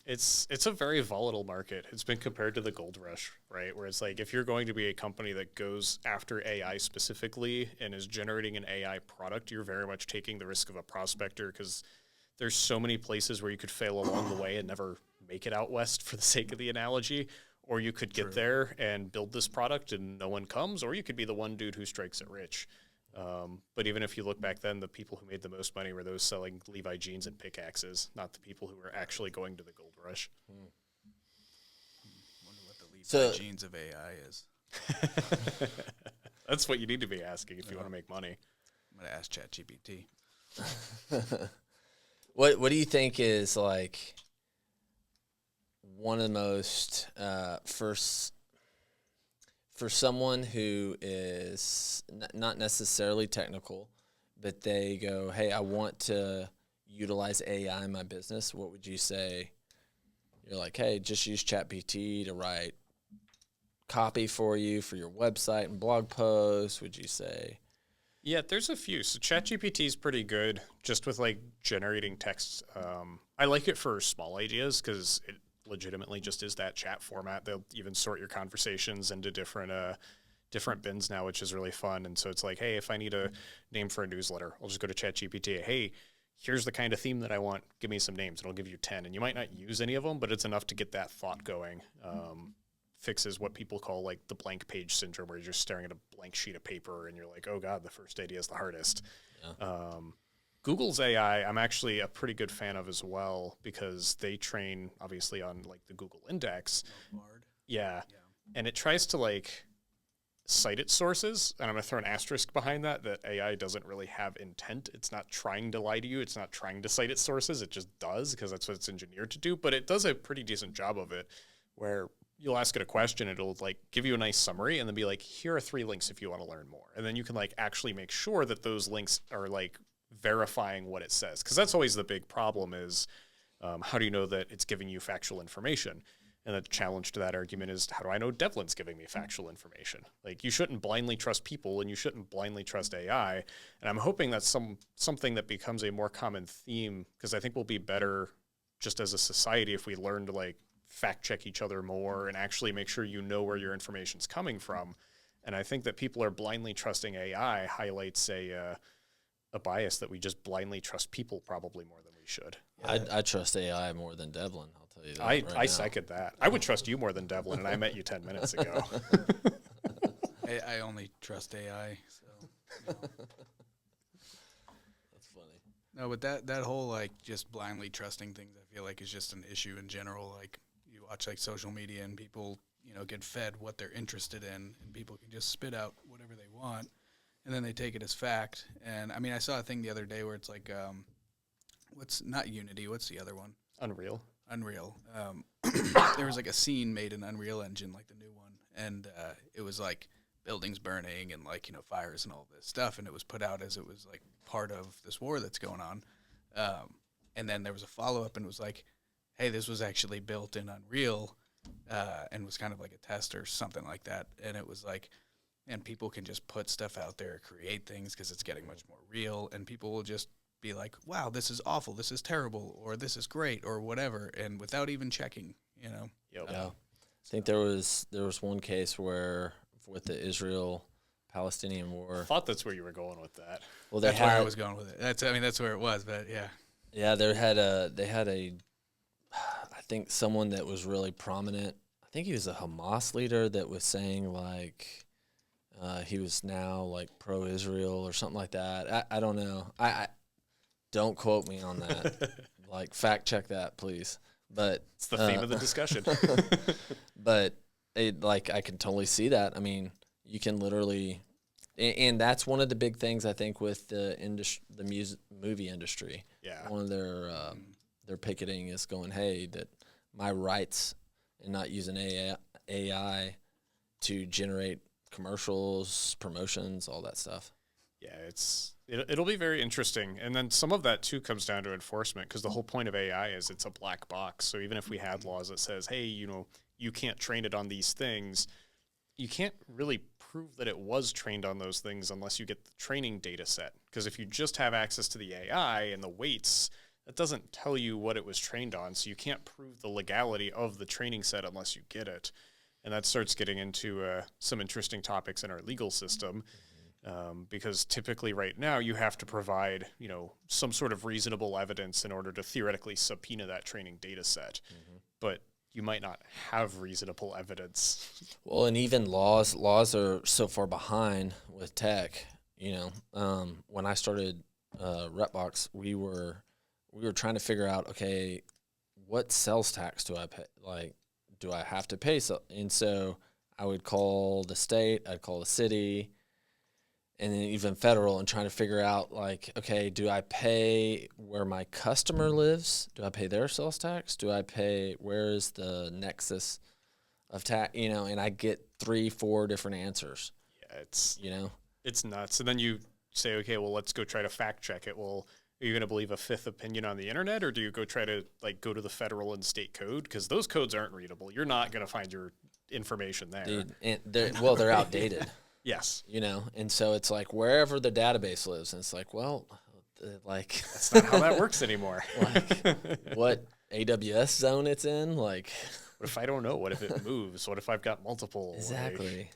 It's a very volatile market. It's been compared to the gold rush, right? Where it's like if you're going to be a company that goes after AI specifically and is generating an AI product, you're very much taking the risk of a prospector because there's so many places where you could fail along the way and never make it out west for the sake of the analogy. Or you could get there and build this product and no one comes, or you could be the one dude who strikes it rich. But even if you look back then, the people who made the most money were those selling Levi jeans and pickaxes, not the people who were actually going to the gold rush. Wonder what the Levi jeans of AI is. That's what you need to be asking if you want to make money. I'm going to ask ChatGPT. What do you think is like one of the most for someone who is not necessarily technical, but they go, hey, I want to utilize AI in my business, what would you say? You're like, hey, just use ChatGPT to write copy for you for your website and blog posts, would you say? Yeah, there's a few. So ChatGPT is pretty good just with like generating text. I like it for small ideas because it legitimately just is that chat format. They'll even sort your conversations into different bins now, which is really fun. And so it's like, hey, if I need a name for a newsletter, I'll just go to ChatGPT. Hey, here's the kind of theme that I want. Give me some names, and I'll give you 10. And you might not use any of them, but it's enough to get that thought going. Fixes what people call like the blank page syndrome, where you're just staring at a blank sheet of paper and you're like, oh God, the first idea is the hardest. Yeah. Google's AI, I'm actually a pretty good fan of as well because they train obviously on like the Google Index. Yeah. And it tries to like cite its sources. And I'm going to throw an asterisk behind that AI doesn't really have intent. It's not trying to lie to you. It's not trying to cite its sources. It just does because that's what it's engineered to do. But it does a pretty decent job of it where you'll ask it a question, it'll like give you a nice summary and then be like, here are 3 links if you want to learn more. And then you can like actually make sure that those links are like verifying what it says. Because that's always the big problem is how do you know that it's giving you factual information? And the challenge to that argument is, how do I know Devlin's giving me factual information? Like, you shouldn't blindly trust people and you shouldn't blindly trust AI. And I'm hoping that's something that becomes a more common theme, because I think we'll be better just as a society if we learn to like fact check each other more and actually make sure you know where your information's coming from. And I think that people are blindly trusting AI highlights a bias that we just blindly trust people probably more than we should. I trust AI more than Devlin, I'll tell you that. I second that. I would trust you more than Devlin, and I met you 10 minutes ago. I only trust AI, so. You know. That's funny. No, but that whole, like, just blindly trusting things, I feel like is just an issue in general. Like, you watch, like, social media and people, you know, get fed what they're interested in, and people can just spit out whatever they want. And then they take it as fact. And, I mean, I saw a thing the other day where it's like, what's not Unity, what's the other one? Unreal. There was like a scene made in Unreal Engine, like the new one. And it was like buildings burning and like, you know, fires and all this stuff. And it was put out as it was like part of this war that's going on. And then there was a follow-up and it was like, hey, this was actually built in Unreal and was kind of like a test or something like that. And it was like, and people can just put stuff out there, create things because it's getting much more real, and people will just be like, wow, this is awful, this is terrible, or this is great, or whatever, and without even checking, you know? Yep. Yeah. I think there was one case where with the Israel Palestinian war. I thought that's where you were going with that. Well, That's where I was going with it. That's where it was, but yeah. Yeah, they had a I think someone that was really prominent. I think he was a Hamas leader that was saying like he was now like pro-Israel or something like that. I don't know. I don't quote me on that. Like fact check that, please. But It's the theme of the discussion. but like I can totally see that. I mean, you can literally, and that's one of the big things I think with the movie industry. Yeah. One of their picketing is going, hey, that my rights and not using AI to generate commercials, promotions, all that stuff. Yeah, it'll be very interesting. And then some of that, too, comes down to enforcement because the whole point of AI is it's a black box. So even if we had laws that says, hey, you can't train it on these things, you can't really prove that it was trained on those things unless you get the training data set. Because if you just have access to the AI and the weights, that doesn't tell you what it was trained on. So you can't prove the legality of the training set unless you get it. And that starts getting into some interesting topics in our legal system. Because typically right now you have to provide, some sort of reasonable evidence in order to theoretically subpoena that training data set. But you might not have reasonable evidence. Well, and even laws are so far behind with tech. When I started Repbox, we were trying to figure out, okay, what sales tax do I pay? Like, do I have to pay? And so I would call the state, I'd call the city, and then even federal, and trying to figure out, like, okay, do I pay where my customer lives? Do I pay their sales tax? Do I pay, where is the nexus of tax? And I get 3-4 different answers. Yeah, it's nuts. And then you say, okay, well, let's go try to fact check it. Well, are you going to believe a fifth opinion on the internet, or do you go try to go to the federal and state code? Because those codes aren't readable. You're not going to find your information there. Dude, and they're outdated. Yes. And so it's like wherever the database lives, and it's like, well, like that's not how that works anymore. Like what AWS zone it's in, like what if I don't know? What if it moves? What if I've got multiple? Exactly.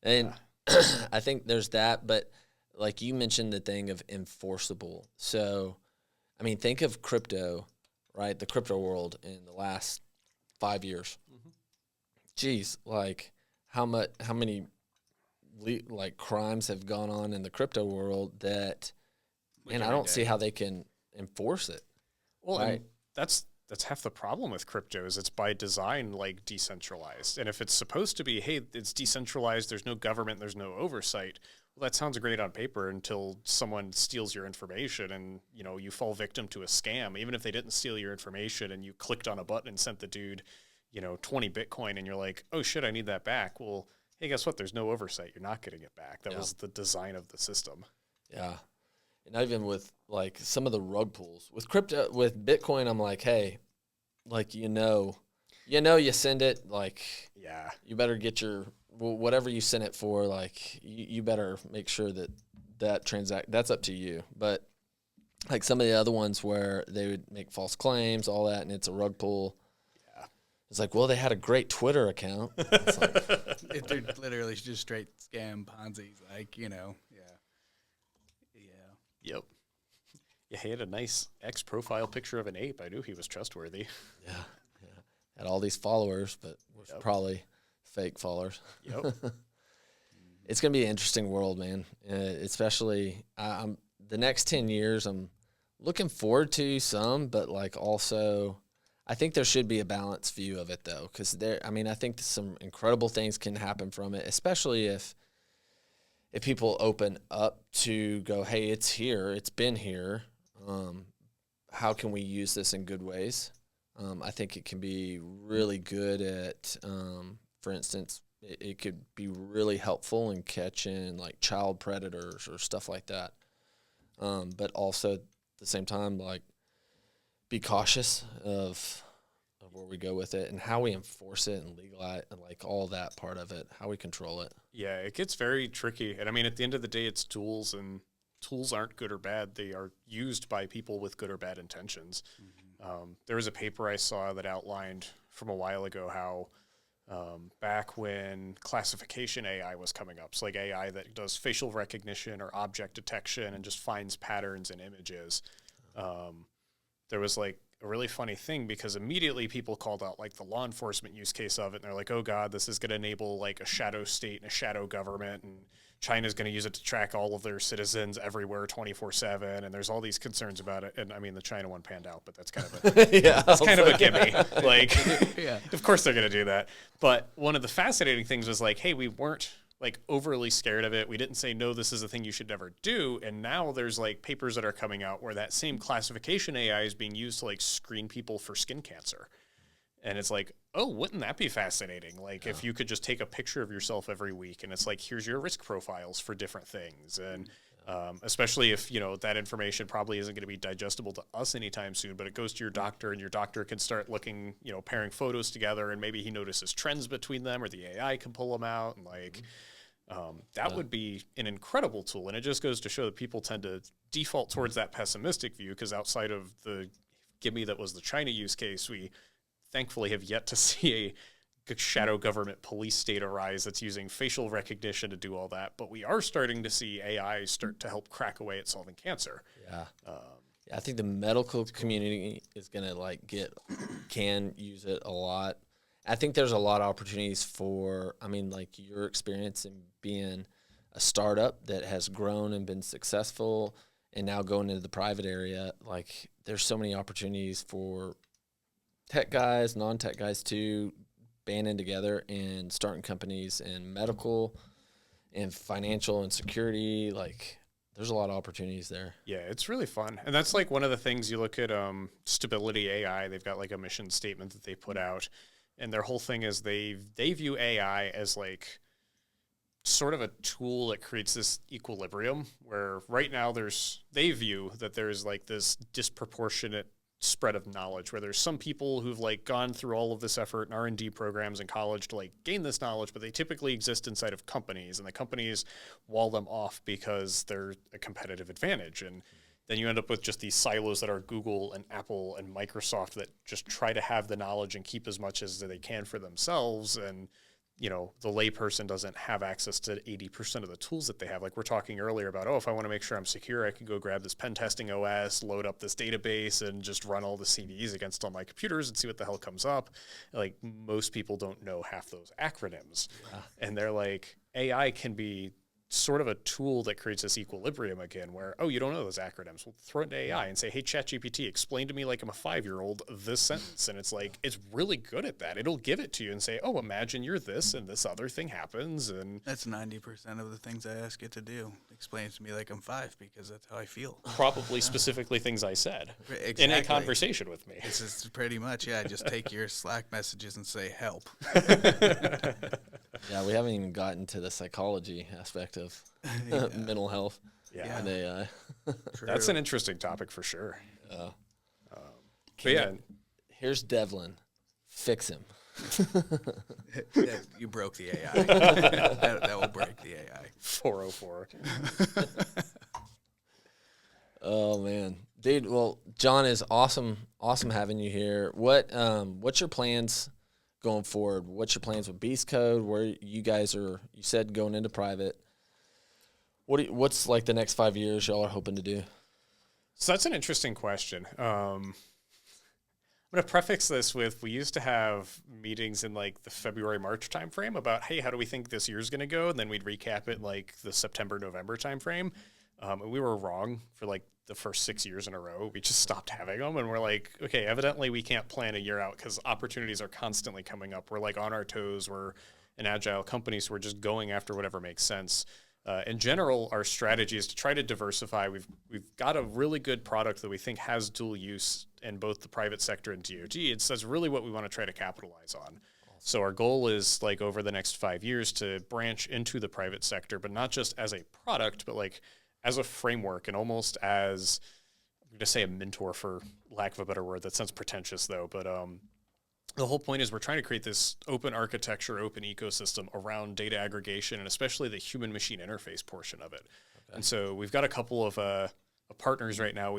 And I think there's that, but like you mentioned the thing of enforceable. So, I mean, think of crypto, right? The crypto world in the last 5 years. Geez, like how many like crimes have gone on in the crypto world that, and I don't see how they can enforce it. Well, right? And that's half the problem with crypto is it's by design like decentralized. And if it's supposed to be, hey, it's decentralized, there's no government, there's no oversight. Well, that sounds great on paper until someone steals your information and, you fall victim to a scam. Even if they didn't steal your information and you clicked on a button and sent the dude, 20 Bitcoin and you're like, oh shit, I need that back. Well, hey, guess what? There's no oversight. You're not getting it back. That was the design of the system. Yeah. And even with like some of the rug pulls with crypto, with Bitcoin, I'm like, hey, like, you send it, like, yeah, you better get your, whatever you send it for, like, you better make sure that that's up to you. But like some of the other ones where they would make false claims, all that, and it's a rug pull. Yeah. It's like, well, they had a great Twitter account. It's like, they're literally just straight scam Ponzi's, like, yeah. Yep. Yeah, he had a nice X-profile picture of an ape. I knew he was trustworthy. Yeah. Had all these followers, but was probably fake followers. Yep. It's going to be an interesting world, man. Especially the next 10 years, I'm looking forward to some, but like also I think there should be a balanced view of it though, because I think some incredible things can happen from it, especially if people open up to go, hey, it's here, it's been here. How can we use this in good ways? I think it can be really good at, for instance, it could be really helpful in catching like child predators or stuff like that. But also at the same time, like, be cautious of where we go with it and how we enforce it and legalize and like all that part of it, how we control it. Yeah, it gets very tricky. And I mean, at the end of the day, it's tools, and tools aren't good or bad. They are used by people with good or bad intentions. There was a paper I saw that outlined from a while ago how back when classification AI was coming up. So like AI that does facial recognition or object detection and just finds patterns in images. There was like a really funny thing because immediately people called out like the law enforcement use case of it. And they're like, oh God, this is going to enable like a shadow state and a shadow government. And China's going to use it to track all of their citizens everywhere 24/7. And there's all these concerns about it. And I mean, the China one panned out, but that's kind of a, that's kind of a gimme. Like, of course they're going to do that. But one of the fascinating things was like, hey, we weren't like overly scared of it. We didn't say, no, this is a thing you should never do. And now there's like papers that are coming out where that same classification AI is being used to like screen people for skin cancer. And it's like, oh, wouldn't that be fascinating? Like if you could just take a picture of yourself every week and it's like, here's your risk profiles for different things. And especially if, you know, that information probably isn't going to be digestible to us anytime soon, but it goes to your doctor and your doctor can start looking, you know, pairing photos together and maybe he notices trends between them or the AI can pull them out. And like, that would be an incredible tool. And it just goes to show that people tend to default towards that pessimistic view because outside of the gimme that was the China use case, we thankfully have yet to see a shadow government police state arise that's using facial recognition to do all that. But we are starting to see AI start to help crack away at solving cancer. Yeah. I think the medical community is going to can use it a lot. I think there's a lot of opportunities for, I mean, like your experience in being a startup that has grown and been successful and now going into the private area. Like there's so many opportunities for tech guys, non-tech guys too, banding together and starting companies in medical and financial and security. Like there's a lot of opportunities there. Yeah, it's really fun. And that's like one of the things you look at Stability AI. They've got like a mission statement that they put out. And their whole thing is they view AI as like sort of a tool that creates this equilibrium where right now they view that there's like this disproportionate spread of knowledge where there's some people who've like gone through all of this effort in R&D programs in college to like gain this knowledge, but they typically exist inside of companies and the companies wall them off because they're a competitive advantage. And then you end up with just these silos that are Google and Apple and Microsoft that just try to have the knowledge and keep as much as they can for themselves. And, you know, the layperson doesn't have access to 80% of the tools that they have. Like we're talking earlier about, if I want to make sure I'm secure, I can go grab this pen testing OS, load up this database and just run all the CVEs against all my computers and see what the hell comes up. Like most people don't know half those acronyms. Yeah. And they're like, AI can be sort of a tool that creates this equilibrium again where, you don't know those acronyms. Well, throw it into AI and say, hey, ChatGPT, explain to me like I'm a 5-year-old this sentence. And it's like, it's really good at that. It'll give it to you and say, imagine you're this and this other thing happens. And that's 90% of the things I ask it to do. Explain to me like I'm 5 because that's how I feel. Probably specifically things I said in a conversation with me. This is pretty much, just take your Slack messages and say help. Yeah, we haven't even gotten to the psychology aspect of mental health and AI. That's an interesting topic for sure. Here's Devlin. Fix him. You broke the AI. that will break the AI. 404. Oh, man. Dude, well, John, is awesome having you here. What's your plans going forward? What's your plans with Beastcode? Where you guys are, you said going into private. What's like the next 5 years y'all are hoping to do? So that's an interesting question. I'm going to prefix this with, we used to have meetings in like the February, March timeframe about, hey, how do we think this year's going to go? And then we'd recap it in like the September, November timeframe. And we were wrong for like the first 6 years in a row. We just stopped having them. And we're like, okay, evidently we can't plan a year out because opportunities are constantly coming up. We're like on our toes. We're an agile company, so we're just going after whatever makes sense. In general, our strategy is to try to diversify. We've got a really good product that we think has dual use in both the private sector and DoD. That's really what we want to try to capitalize on. So our goal is like over the next 5 years to branch into the private sector, but not just as a product, but like as a framework and almost as, I'm going to say a mentor for lack of a better word. That sounds pretentious though, but the whole point is we're trying to create this open architecture, open ecosystem around data aggregation and especially the human-machine interface portion of it. Okay. And so we've got a couple of partners right now.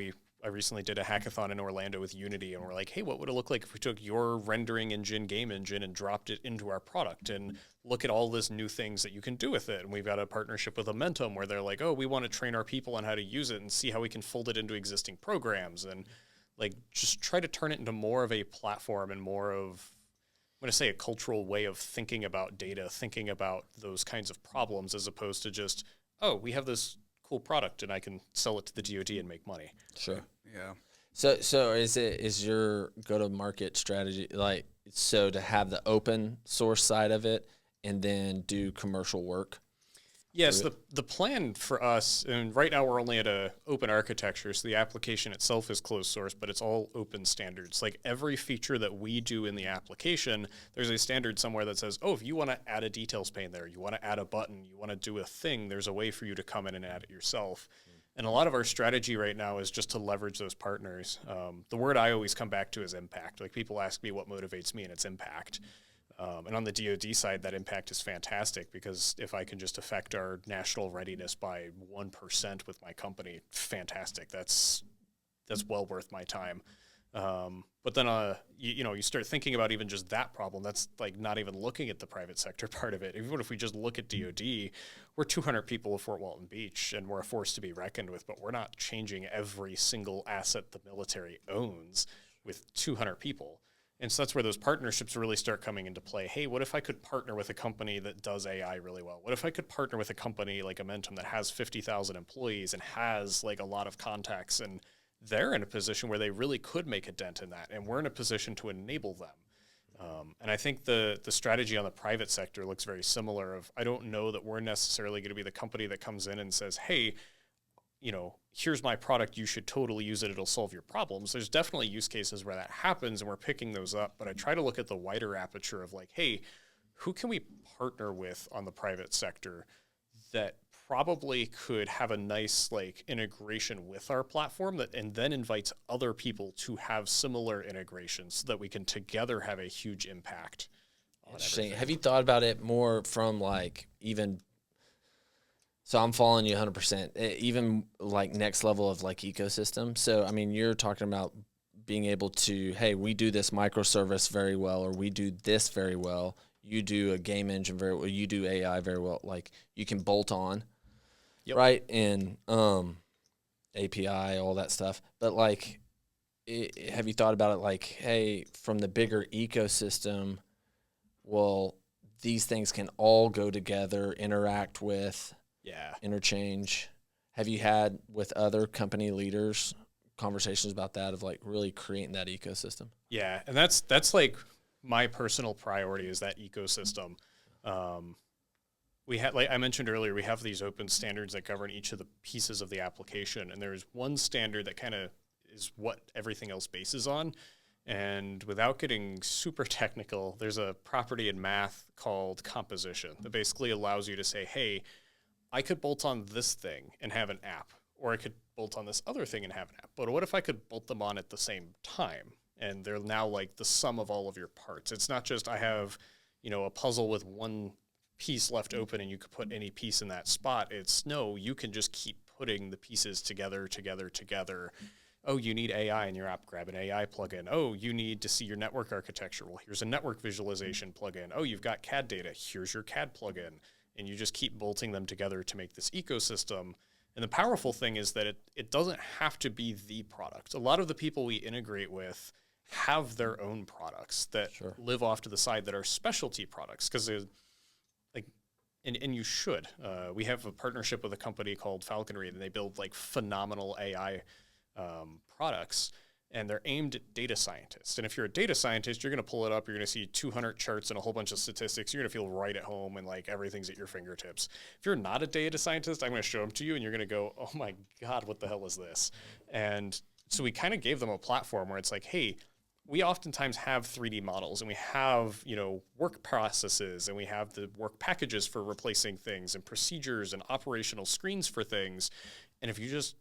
I recently did a hackathon in Orlando with Unity, and we're like, hey, what would it look like if we took your rendering engine, game engine, and dropped it into our product? And look at all this new things that you can do with it. And we've got a partnership with Amentum where they're like, oh, we want to train our people on how to use it and see how we can fold it into existing programs. And like, just try to turn it into more of a platform and more of, I'm going to say, a cultural way of thinking about data, thinking about those kinds of problems, as opposed to just, oh, we have this cool product and I can sell it to the DoD and make money. Sure. Yeah. So is your go-to-market strategy like so to have the open source side of it and then do commercial work? Yes, the plan for us, and right now we're only at a open architecture, so the application itself is closed source, but it's all open standards. Like every feature that we do in the application, there's a standard somewhere that says, oh, if you want to add a details pane there, you want to add a button, you want to do a thing, there's a way for you to come in and add it yourself. And a lot of our strategy right now is just to leverage those partners. The word I always come back to is impact. Like people ask me what motivates me, and it's impact. And on the DoD side, that impact is fantastic because if I can just affect our national readiness by 1% with my company, fantastic. That's well worth my time. But then, you start thinking about even just that problem. That's like not even looking at the private sector part of it. Even if we just look at DoD, we're 200 people at Fort Walton Beach, and we're a force to be reckoned with. But we're not changing every single asset the military owns with 200 people. And so that's where those partnerships really start coming into play. Hey, what if I could partner with a company that does AI really well? What if I could partner with a company like Amentum that has 50,000 employees and has like a lot of contacts, and they're in a position where they really could make a dent in that, and we're in a position to enable them. And I think the strategy on the private sector looks very similar. Of I don't know that we're necessarily going to be the company that comes in and says, hey, here's my product, you should totally use it, it'll solve your problems. There's definitely use cases where that happens, and we're picking those up, but I try to look at the wider aperture of like, hey, who can we partner with on the private sector that probably could have a nice like integration with our platform and then invites other people to have similar integrations so that we can together have a huge impact on everything. Have you thought about it more from like even – so I'm following you 100%, even like next level of like ecosystem. So, I mean, you're talking about being able to, hey, we do this microservice very well, or we do this very well. You do a game engine very well. You do AI very well. Like you can bolt on, right? And API, all that stuff. But like, have you thought about it like, hey, from the bigger ecosystem, well, these things can all go together, interact with, interchange. Have you had with other company leaders conversations about that of like really creating that ecosystem? Yeah, and that's like my personal priority is that ecosystem. We had, like I mentioned earlier, we have these open standards that govern each of the pieces of the application, and there's one standard that kind of is what everything else bases on. And without getting super technical, there's a property in math called composition that basically allows you to say, hey, I could bolt on this thing and have an app, or I could bolt on this other thing and have an app. But what if I could bolt them on at the same time? And they're now like the sum of all of your parts. It's not just I have, a puzzle with one piece left open and you could put any piece in that spot. It's no, you can just keep putting the pieces together. Oh, you need AI in your app, grab an AI plugin. Oh, you need to see your network architecture. Well, here's a network visualization plugin. Oh, you've got CAD data. Here's your CAD plugin. And you just keep bolting them together to make this ecosystem. And the powerful thing is that it doesn't have to be the product. A lot of the people we integrate with have their own products that live off to the side that are specialty products because and you should. We have a partnership with a company called Falconry, and they build like phenomenal AI products. And they're aimed at data scientists. And if you're a data scientist, you're going to pull it up. You're going to see 200 charts and a whole bunch of statistics. You're going to feel right at home and like everything's at your fingertips. If you're not a data scientist, I'm going to show them to you and you're going to go, oh my God, what the hell is this? And so we kind of gave them a platform where it's like, hey, we oftentimes have 3D models and we have, work processes and we have the work packages for replacing things and procedures and operational screens for things. And if you just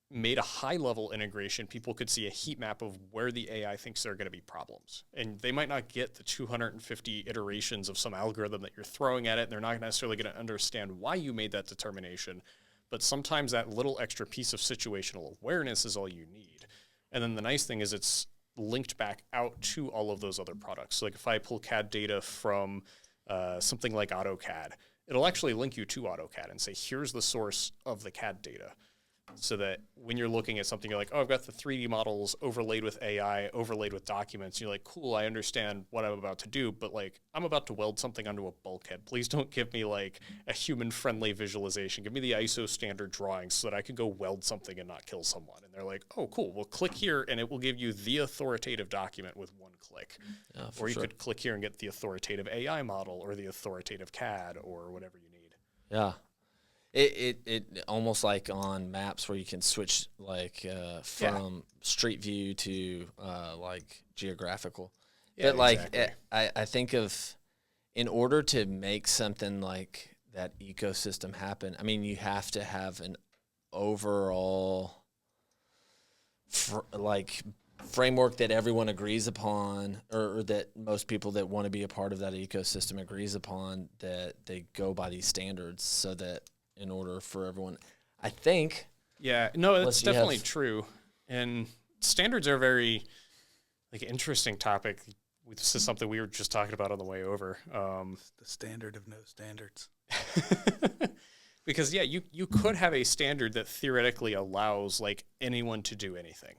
made a high-level integration, people could see a heat map of where the AI thinks there are going to be problems. And they might not get the 250 iterations of some algorithm that you're throwing at it, and they're not necessarily going to understand why you made that determination. but sometimes that little extra piece of situational awareness is all you need. And then the nice thing is it's linked back out to all of those other products. So like if I pull CAD data from something like AutoCAD, it'll actually link you to AutoCAD and say, here's the source of the CAD data. So that when you're looking at something, you're like, oh, I've got the 3D models overlaid with AI, overlaid with documents. You're like, cool, I understand what I'm about to do, but like, I'm about to weld something onto a bulkhead. Please don't give me like a human-friendly visualization. Give me the ISO standard drawings so that I can go weld something and not kill someone. And they're like, oh, cool, well, click here, and it will give you the authoritative document with one click. Yeah, or you could click here and get the authoritative AI model or the authoritative CAD or whatever you need. Yeah. It almost like on maps where you can switch like from street view to like geographical. Yeah, but like exactly. I think of, in order to make something like that ecosystem happen, I mean, you have to have an overall framework that everyone agrees upon, or that most people that want to be a part of that ecosystem agrees upon, that they go by these standards, so that in order for everyone, I think. Yeah, no, that's definitely true. And standards are a very like interesting topic. This is something we were just talking about on the way over. The standard of no standards. Because yeah, you could have a standard that theoretically allows like anyone to do anything.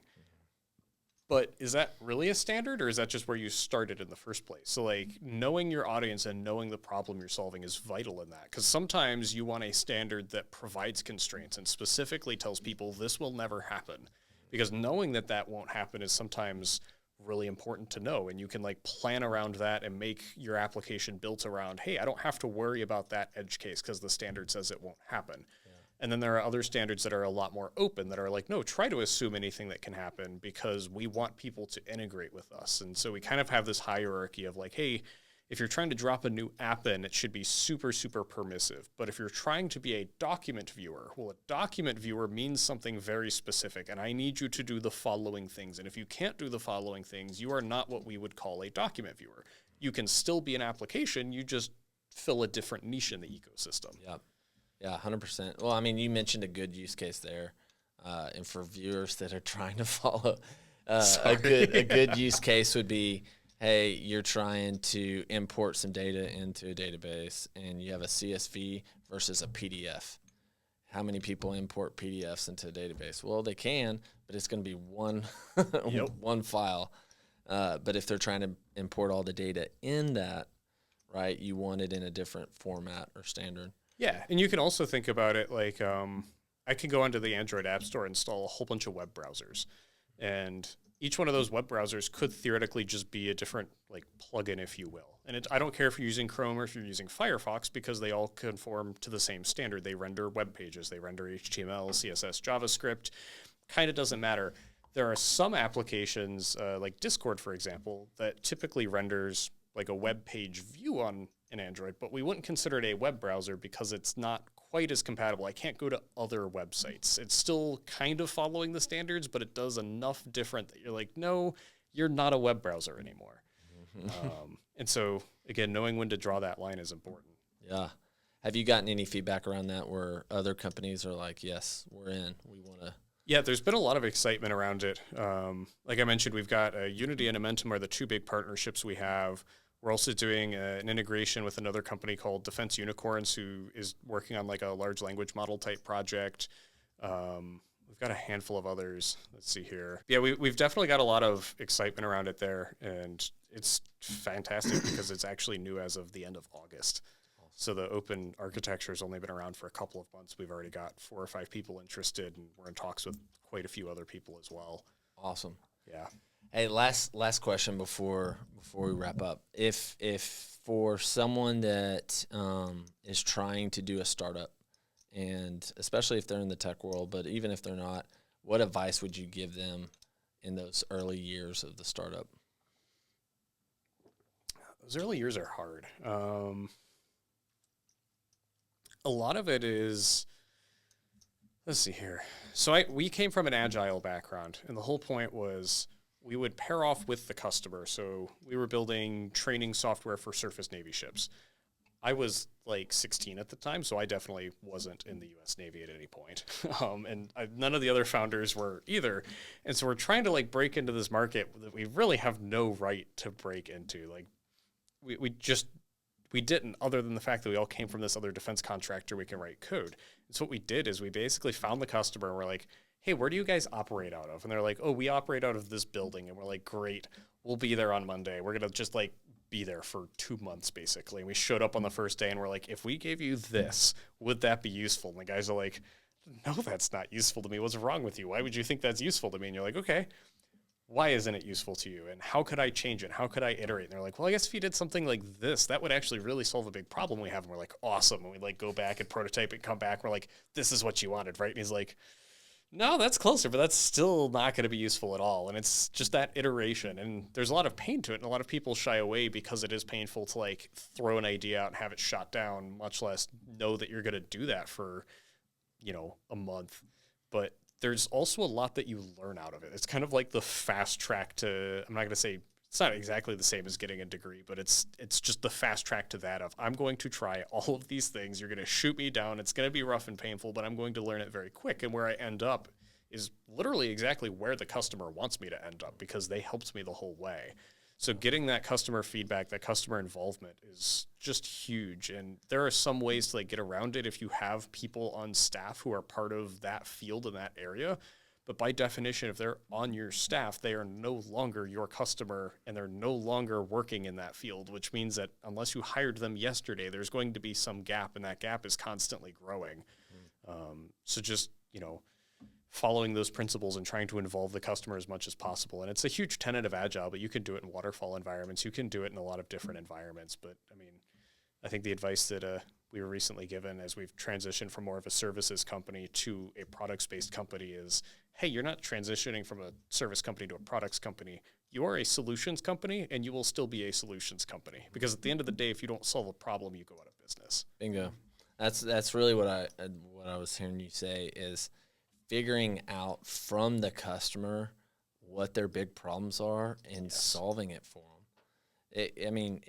But is that really a standard, or is that just where you started in the first place? So like knowing your audience and knowing the problem you're solving is vital in that, because sometimes you want a standard that provides constraints and specifically tells people this will never happen, because knowing that that won't happen is sometimes really important to know, and you can like plan around that and make your application built around, hey, I don't have to worry about that edge case because the standard says it won't happen. And then there are other standards that are a lot more open that are like, no, try to assume anything that can happen because we want people to integrate with us. And so we kind of have this hierarchy of like, hey, if you're trying to drop a new app in, it should be super, super permissive. But if you're trying to be a document viewer, well, a document viewer means something very specific, and I need you to do the following things. And if you can't do the following things, you are not what we would call a document viewer. You can still be an application, you just fill a different niche in the ecosystem. Yep. Yeah, 100%. Well, I mean, you mentioned a good use case there, and for viewers that are trying to follow, a good use case would be, hey, you're trying to import some data into a database, and you have a CSV versus a PDF. How many people import PDFs into a database? Well, they can, but it's going to be one one file. But if they're trying to import all the data in that, right, you want it in a different format or standard. Yeah, and you can also think about it like I can go onto the Android App Store and install a whole bunch of web browsers. And each one of those web browsers could theoretically just be a different like plugin, if you will. And I don't care if you're using Chrome or if you're using Firefox, because they all conform to the same standard. They render web pages. They render HTML, CSS, JavaScript. Kind of doesn't matter. There are some applications, like Discord, for example, that typically renders like a web page view on an Android, but we wouldn't consider it a web browser because it's not quite as compatible. I can't go to other websites. It's still kind of following the standards, but it does enough different that you're like, no, you're not a web browser anymore. And so, again, knowing when to draw that line is important. Yeah. Have you gotten any feedback around that where other companies are like, yes, we're in, we want to? Yeah, there's been a lot of excitement around it. Like I mentioned, we've got Unity and Amentum are the two big partnerships we have. We're also doing an integration with another company called Defense Unicorns, who is working on like a large language model type project. We've got a handful of others. Let's see here. Yeah, we've definitely got a lot of excitement around it there, and it's fantastic because it's actually new as of the end of August. So the open architecture has only been around for a couple of months. We've already got 4 or 5 people interested, and we're in talks with quite a few other people as well. Awesome. Yeah. Hey, last question before we wrap up. If for someone that is trying to do a startup, and especially if they're in the tech world, but even if they're not, what advice would you give them in those early years of the startup? Those early years are hard. A lot of it is, let's see here. So we came from an agile background, and the whole point was we would pair off with the customer. So we were building training software for surface Navy ships. I was like 16 at the time, so I definitely wasn't in the U.S. Navy at any point. None of the other founders were either. And so we're trying to like break into this market that we really have no right to break into. Like we didn't, other than the fact that we all came from this other defense contractor, we can write code. And so what we did is we basically found the customer and we're like, hey, where do you guys operate out of? And they're like, oh, we operate out of this building. And we're like, great, we'll be there on Monday. We're going to just like be there for 2 months, basically. And we showed up on the first day and we're like, if we gave you this, would that be useful? And the guys are like, no, that's not useful to me. What's wrong with you? Why would you think that's useful to me? And you're like, okay, why isn't it useful to you? And how could I change it? How could I iterate? And they're like, well, I guess if you did something like this, that would actually really solve a big problem we have. And we're like, awesome. And we like go back and prototype and come back. We're like, this is what you wanted, right? And he's like, no, that's closer, but that's still not going to be useful at all. And it's just that iteration. And there's a lot of pain to it. And a lot of people shy away because it is painful to like throw an idea out and have it shot down, much less know that you're going to do that for, a month. But there's also a lot that you learn out of it. It's kind of like the fast track to, I'm not going to say, it's not exactly the same as getting a degree, but it's just the fast track to that of I'm going to try all of these things. You're going to shoot me down. It's going to be rough and painful, but I'm going to learn it very quick. And where I end up is literally exactly where the customer wants me to end up because they helped me the whole way. So getting that customer feedback, that customer involvement is just huge. And there are some ways to like get around it if you have people on staff who are part of that field in that area. But by definition, if they're on your staff, they are no longer your customer and they're no longer working in that field, which means that unless you hired them yesterday, there's going to be some gap and that gap is constantly growing. So just, following those principles and trying to involve the customer as much as possible. And it's a huge tenet of Agile, but you can do it in waterfall environments. You can do it in a lot of different environments. But I think the advice that we were recently given as we've transitioned from more of a services company to a products-based company is, hey, you're not transitioning from a service company to a products company. You are a solutions company, and you will still be a solutions company. Because at the end of the day, if you don't solve a problem, you go out of business. Bingo. That's really what I was hearing you say is figuring out from the customer what their big problems are and solving it for them.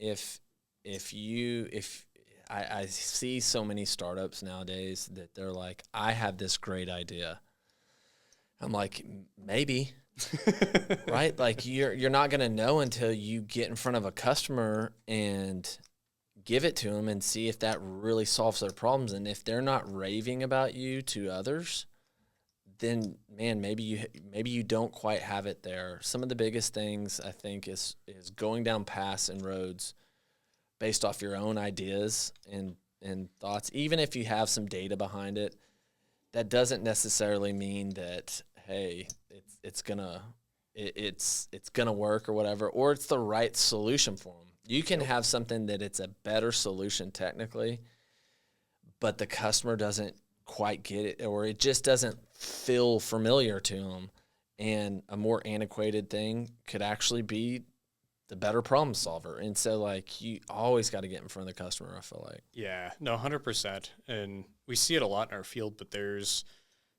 I see so many startups nowadays that they're like, I have this great idea. I'm like, maybe, right? Like you're not going to know until you get in front of a customer and give it to them and see if that really solves their problems. And if they're not raving about you to others, then man, maybe you don't quite have it there. Some of the biggest things I think is going down paths and roads based off your own ideas and thoughts. Even if you have some data behind it, that doesn't necessarily mean that, hey, it's gonna work or whatever, or it's the right solution for them. You can have something that it's a better solution technically, but the customer doesn't quite get it, or it just doesn't feel familiar to them. And a more antiquated thing could actually be the better problem solver. And so like you always got to get in front of the customer, I feel like. Yeah, no, 100%. And we see it a lot in our field, but there's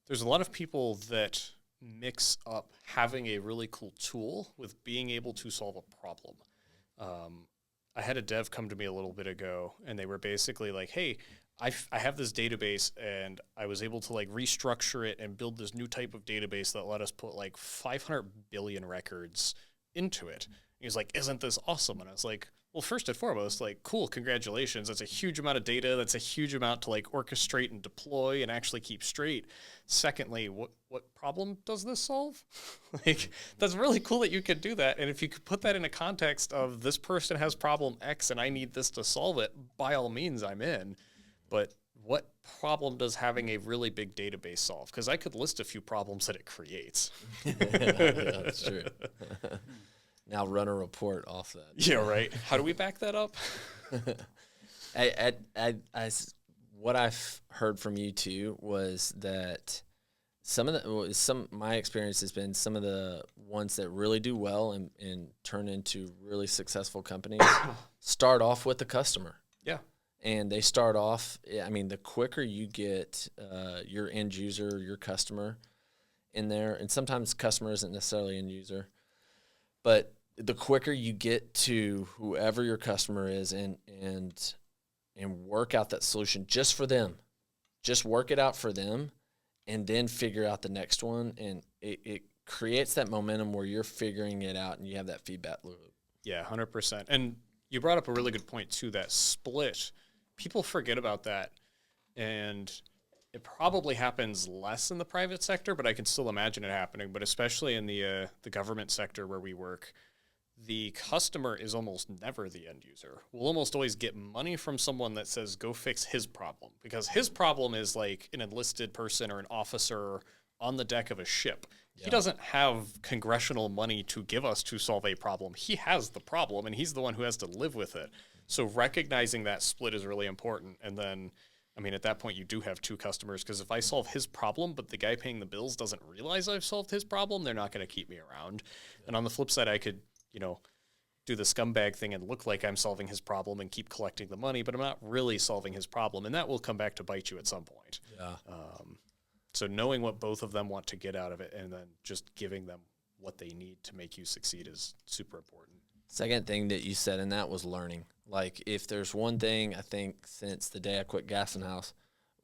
a lot of people that mix up having a really cool tool with being able to solve a problem. I had a dev come to me a little bit ago and they were basically like, hey, I have this database and I was able to like restructure it and build this new type of database that let us put like 500 billion records into it. He was like, isn't this awesome? And I was like, well, first and foremost, like, cool, congratulations. That's a huge amount of data. That's a huge amount to like orchestrate and deploy and actually keep straight. Secondly, what problem does this solve? Like, that's really cool that you could do that. And if you could put that in a context of this person has problem X and I need this to solve it, by all means, I'm in. But what problem does having a really big database solve? Because I could list a few problems that it creates. Yeah, that's true. Now run a report off that. Yeah, right. How do we back that up? What I've heard from you too was that my experience has been some of the ones that really do well and turn into really successful companies start off with the customer. Yeah. And they start off, the quicker you get your end user, your customer in there, and sometimes customer isn't necessarily end user, but the quicker you get to whoever your customer is and and work out that solution just for them. Just work it out for them and then figure out the next one. And it creates that momentum where you're figuring it out and you have that feedback loop. Yeah, 100%. And you brought up a really good point too, that split. People forget about that. And it probably happens less in the private sector, but I can still imagine it happening. But especially in the government sector where we work, the customer is almost never the end user. We'll almost always get money from someone that says, go fix his problem, because his problem is like an enlisted person or an officer on the deck of a ship. Yeah. He doesn't have congressional money to give us to solve a problem. He has the problem, and he's the one who has to live with it. So recognizing that split is really important. And then, I mean, at that point, you do have two customers, because if I solve his problem, but the guy paying the bills doesn't realize I've solved his problem, they're not going to keep me around. Yeah. And on the flip side, I could, do the scumbag thing and look like I'm solving his problem and keep collecting the money, but I'm not really solving his problem. And that will come back to bite you at some point. Yeah. So knowing what both of them want to get out of it and then just giving them what they need to make you succeed is super important. Second thing that you said in that was learning. Like, if there's one thing I think since the day I quit Gas and House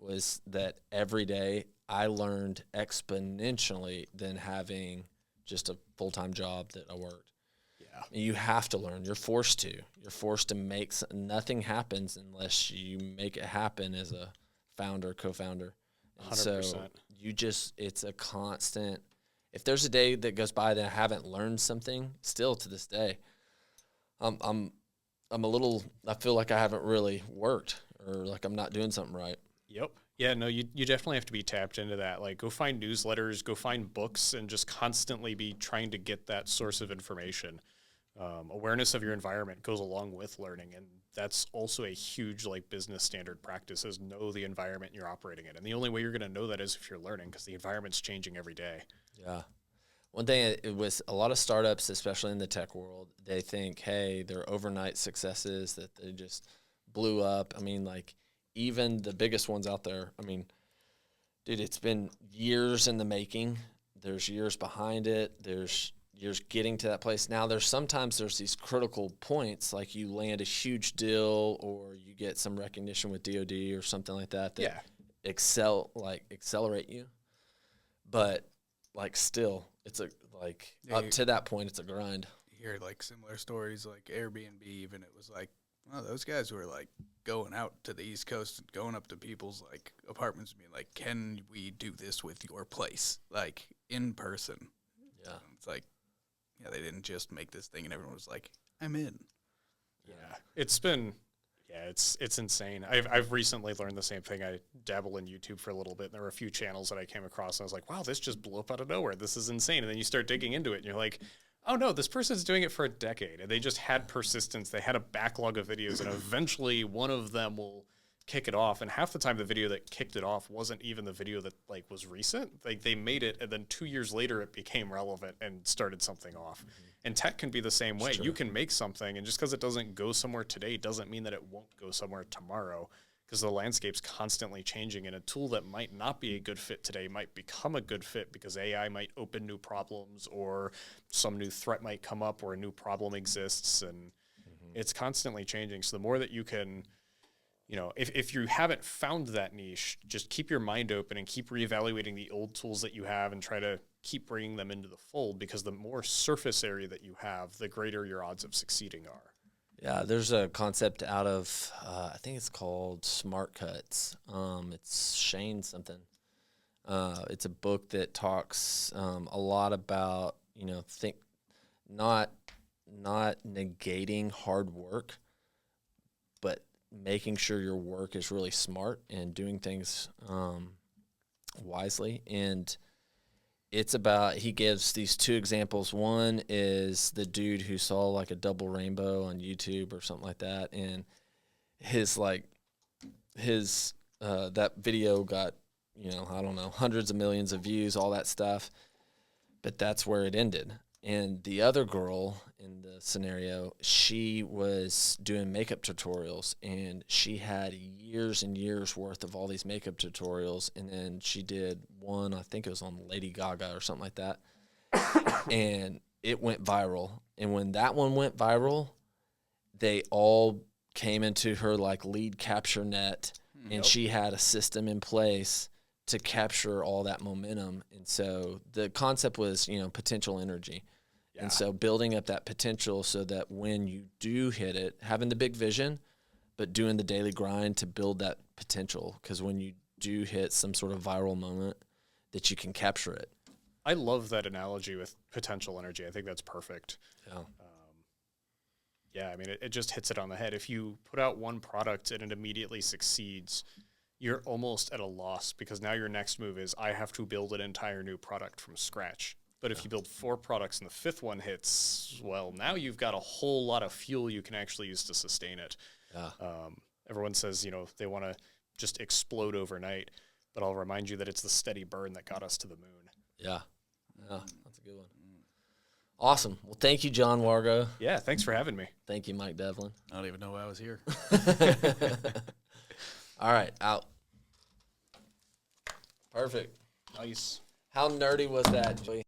was that every day I learned exponentially than having just a full-time job that I worked. Yeah. You have to learn. You're forced to. You're forced to make nothing happens unless you make it happen as a founder, co-founder. And 100%. So it's a constant. If there's a day that goes by that I haven't learned something, still to this day, I'm a little, I feel like I haven't really worked or like I'm not doing something right. Yep. Yeah, no, you definitely have to be tapped into that. Like, go find newsletters, go find books, and just constantly be trying to get that source of information. Awareness of your environment goes along with learning, and that's also a huge business standard practice, is know the environment you're operating in. And the only way you're going to know that is if you're learning, because the environment's changing every day. Yeah. One thing with a lot of startups, especially in the tech world, they think, hey, they're overnight successes that they just blew up. I mean, even the biggest ones out there, I mean, dude, it's been years in the making. There's years behind it. There's years getting to that place. Now, there's these critical points, like you land a huge deal or you get some recognition with DoD or something like that accelerate you. But still, it's up to that point, it's a grind. You hear similar stories like Airbnb. Even it was those guys were going out to the East Coast, going up to people's apartments, and being can we do this with your place, in person? Yeah, and it's they didn't just make this thing, and everyone was I'm in. Yeah, it's been. Yeah, it's insane. I've recently learned the same thing. I dabble in YouTube for a little bit, and there were a few channels that I came across, and I was like, wow, this just blew up out of nowhere. This is insane. And then you start digging into it, and you're like, oh, no, this person's doing it for a decade. And they just had persistence. They had a backlog of videos, and eventually one of them will kick it off. And half the time the video that kicked it off wasn't even the video that was recent. They made it, and then 2 years later it became relevant and started something off. Mm-hmm. And tech can be the same way. You can make something, and just because it doesn't go somewhere today doesn't mean that it won't go somewhere tomorrow, because the landscape's constantly changing, and a tool that might not be a good fit today might become a good fit because AI might open new problems, or some new threat might come up, or a new problem exists, and it's constantly changing. So the more that you can, if you haven't found that niche, just keep your mind open and keep reevaluating the old tools that you have and try to keep bringing them into the fold, because the more surface area that you have, the greater your odds of succeeding are. Yeah, there's a concept out of, I think it's called Smart Cuts. It's Shane something. It's a book that talks a lot about, not negating hard work, but making sure your work is really smart and doing things wisely. And it's about, he gives these two examples. One is the dude who saw a double rainbow on YouTube or something like that, and that video got, I don't know, hundreds of millions of views, all that stuff, but that's where it ended. And the other girl in the scenario, she was doing makeup tutorials, and she had years and years worth of all these makeup tutorials. And then she did one, I think it was on Lady Gaga or something like that. And it went viral. And when that one went viral, they all came into her like lead capture net, and she had a system in place to capture all that momentum. And so the concept was, potential energy. Yeah. And so building up that potential so that when you do hit it, having the big vision, but doing the daily grind to build that potential. Because when you do hit some sort of viral moment, that you can capture it. I love that analogy with potential energy. I think that's perfect. Yeah. Yeah, I mean, it just hits it on the head. If you put out one product and it immediately succeeds, you're almost at a loss because now your next move is I have to build an entire new product from scratch. But if you build 4 products and the 5th one hits, well, now you've got a whole lot of fuel you can actually use to sustain it. Yeah. Everyone says, they want to just explode overnight, but I'll remind you that it's the steady burn that got us to the moon. Yeah. Yeah, that's a good one. Awesome. Well, thank you, John Wargo. Yeah, thanks for having me. Thank you, Mike Devlin. I don't even know why I was here. All right, out. Perfect. Nice. How nerdy was that, Joey?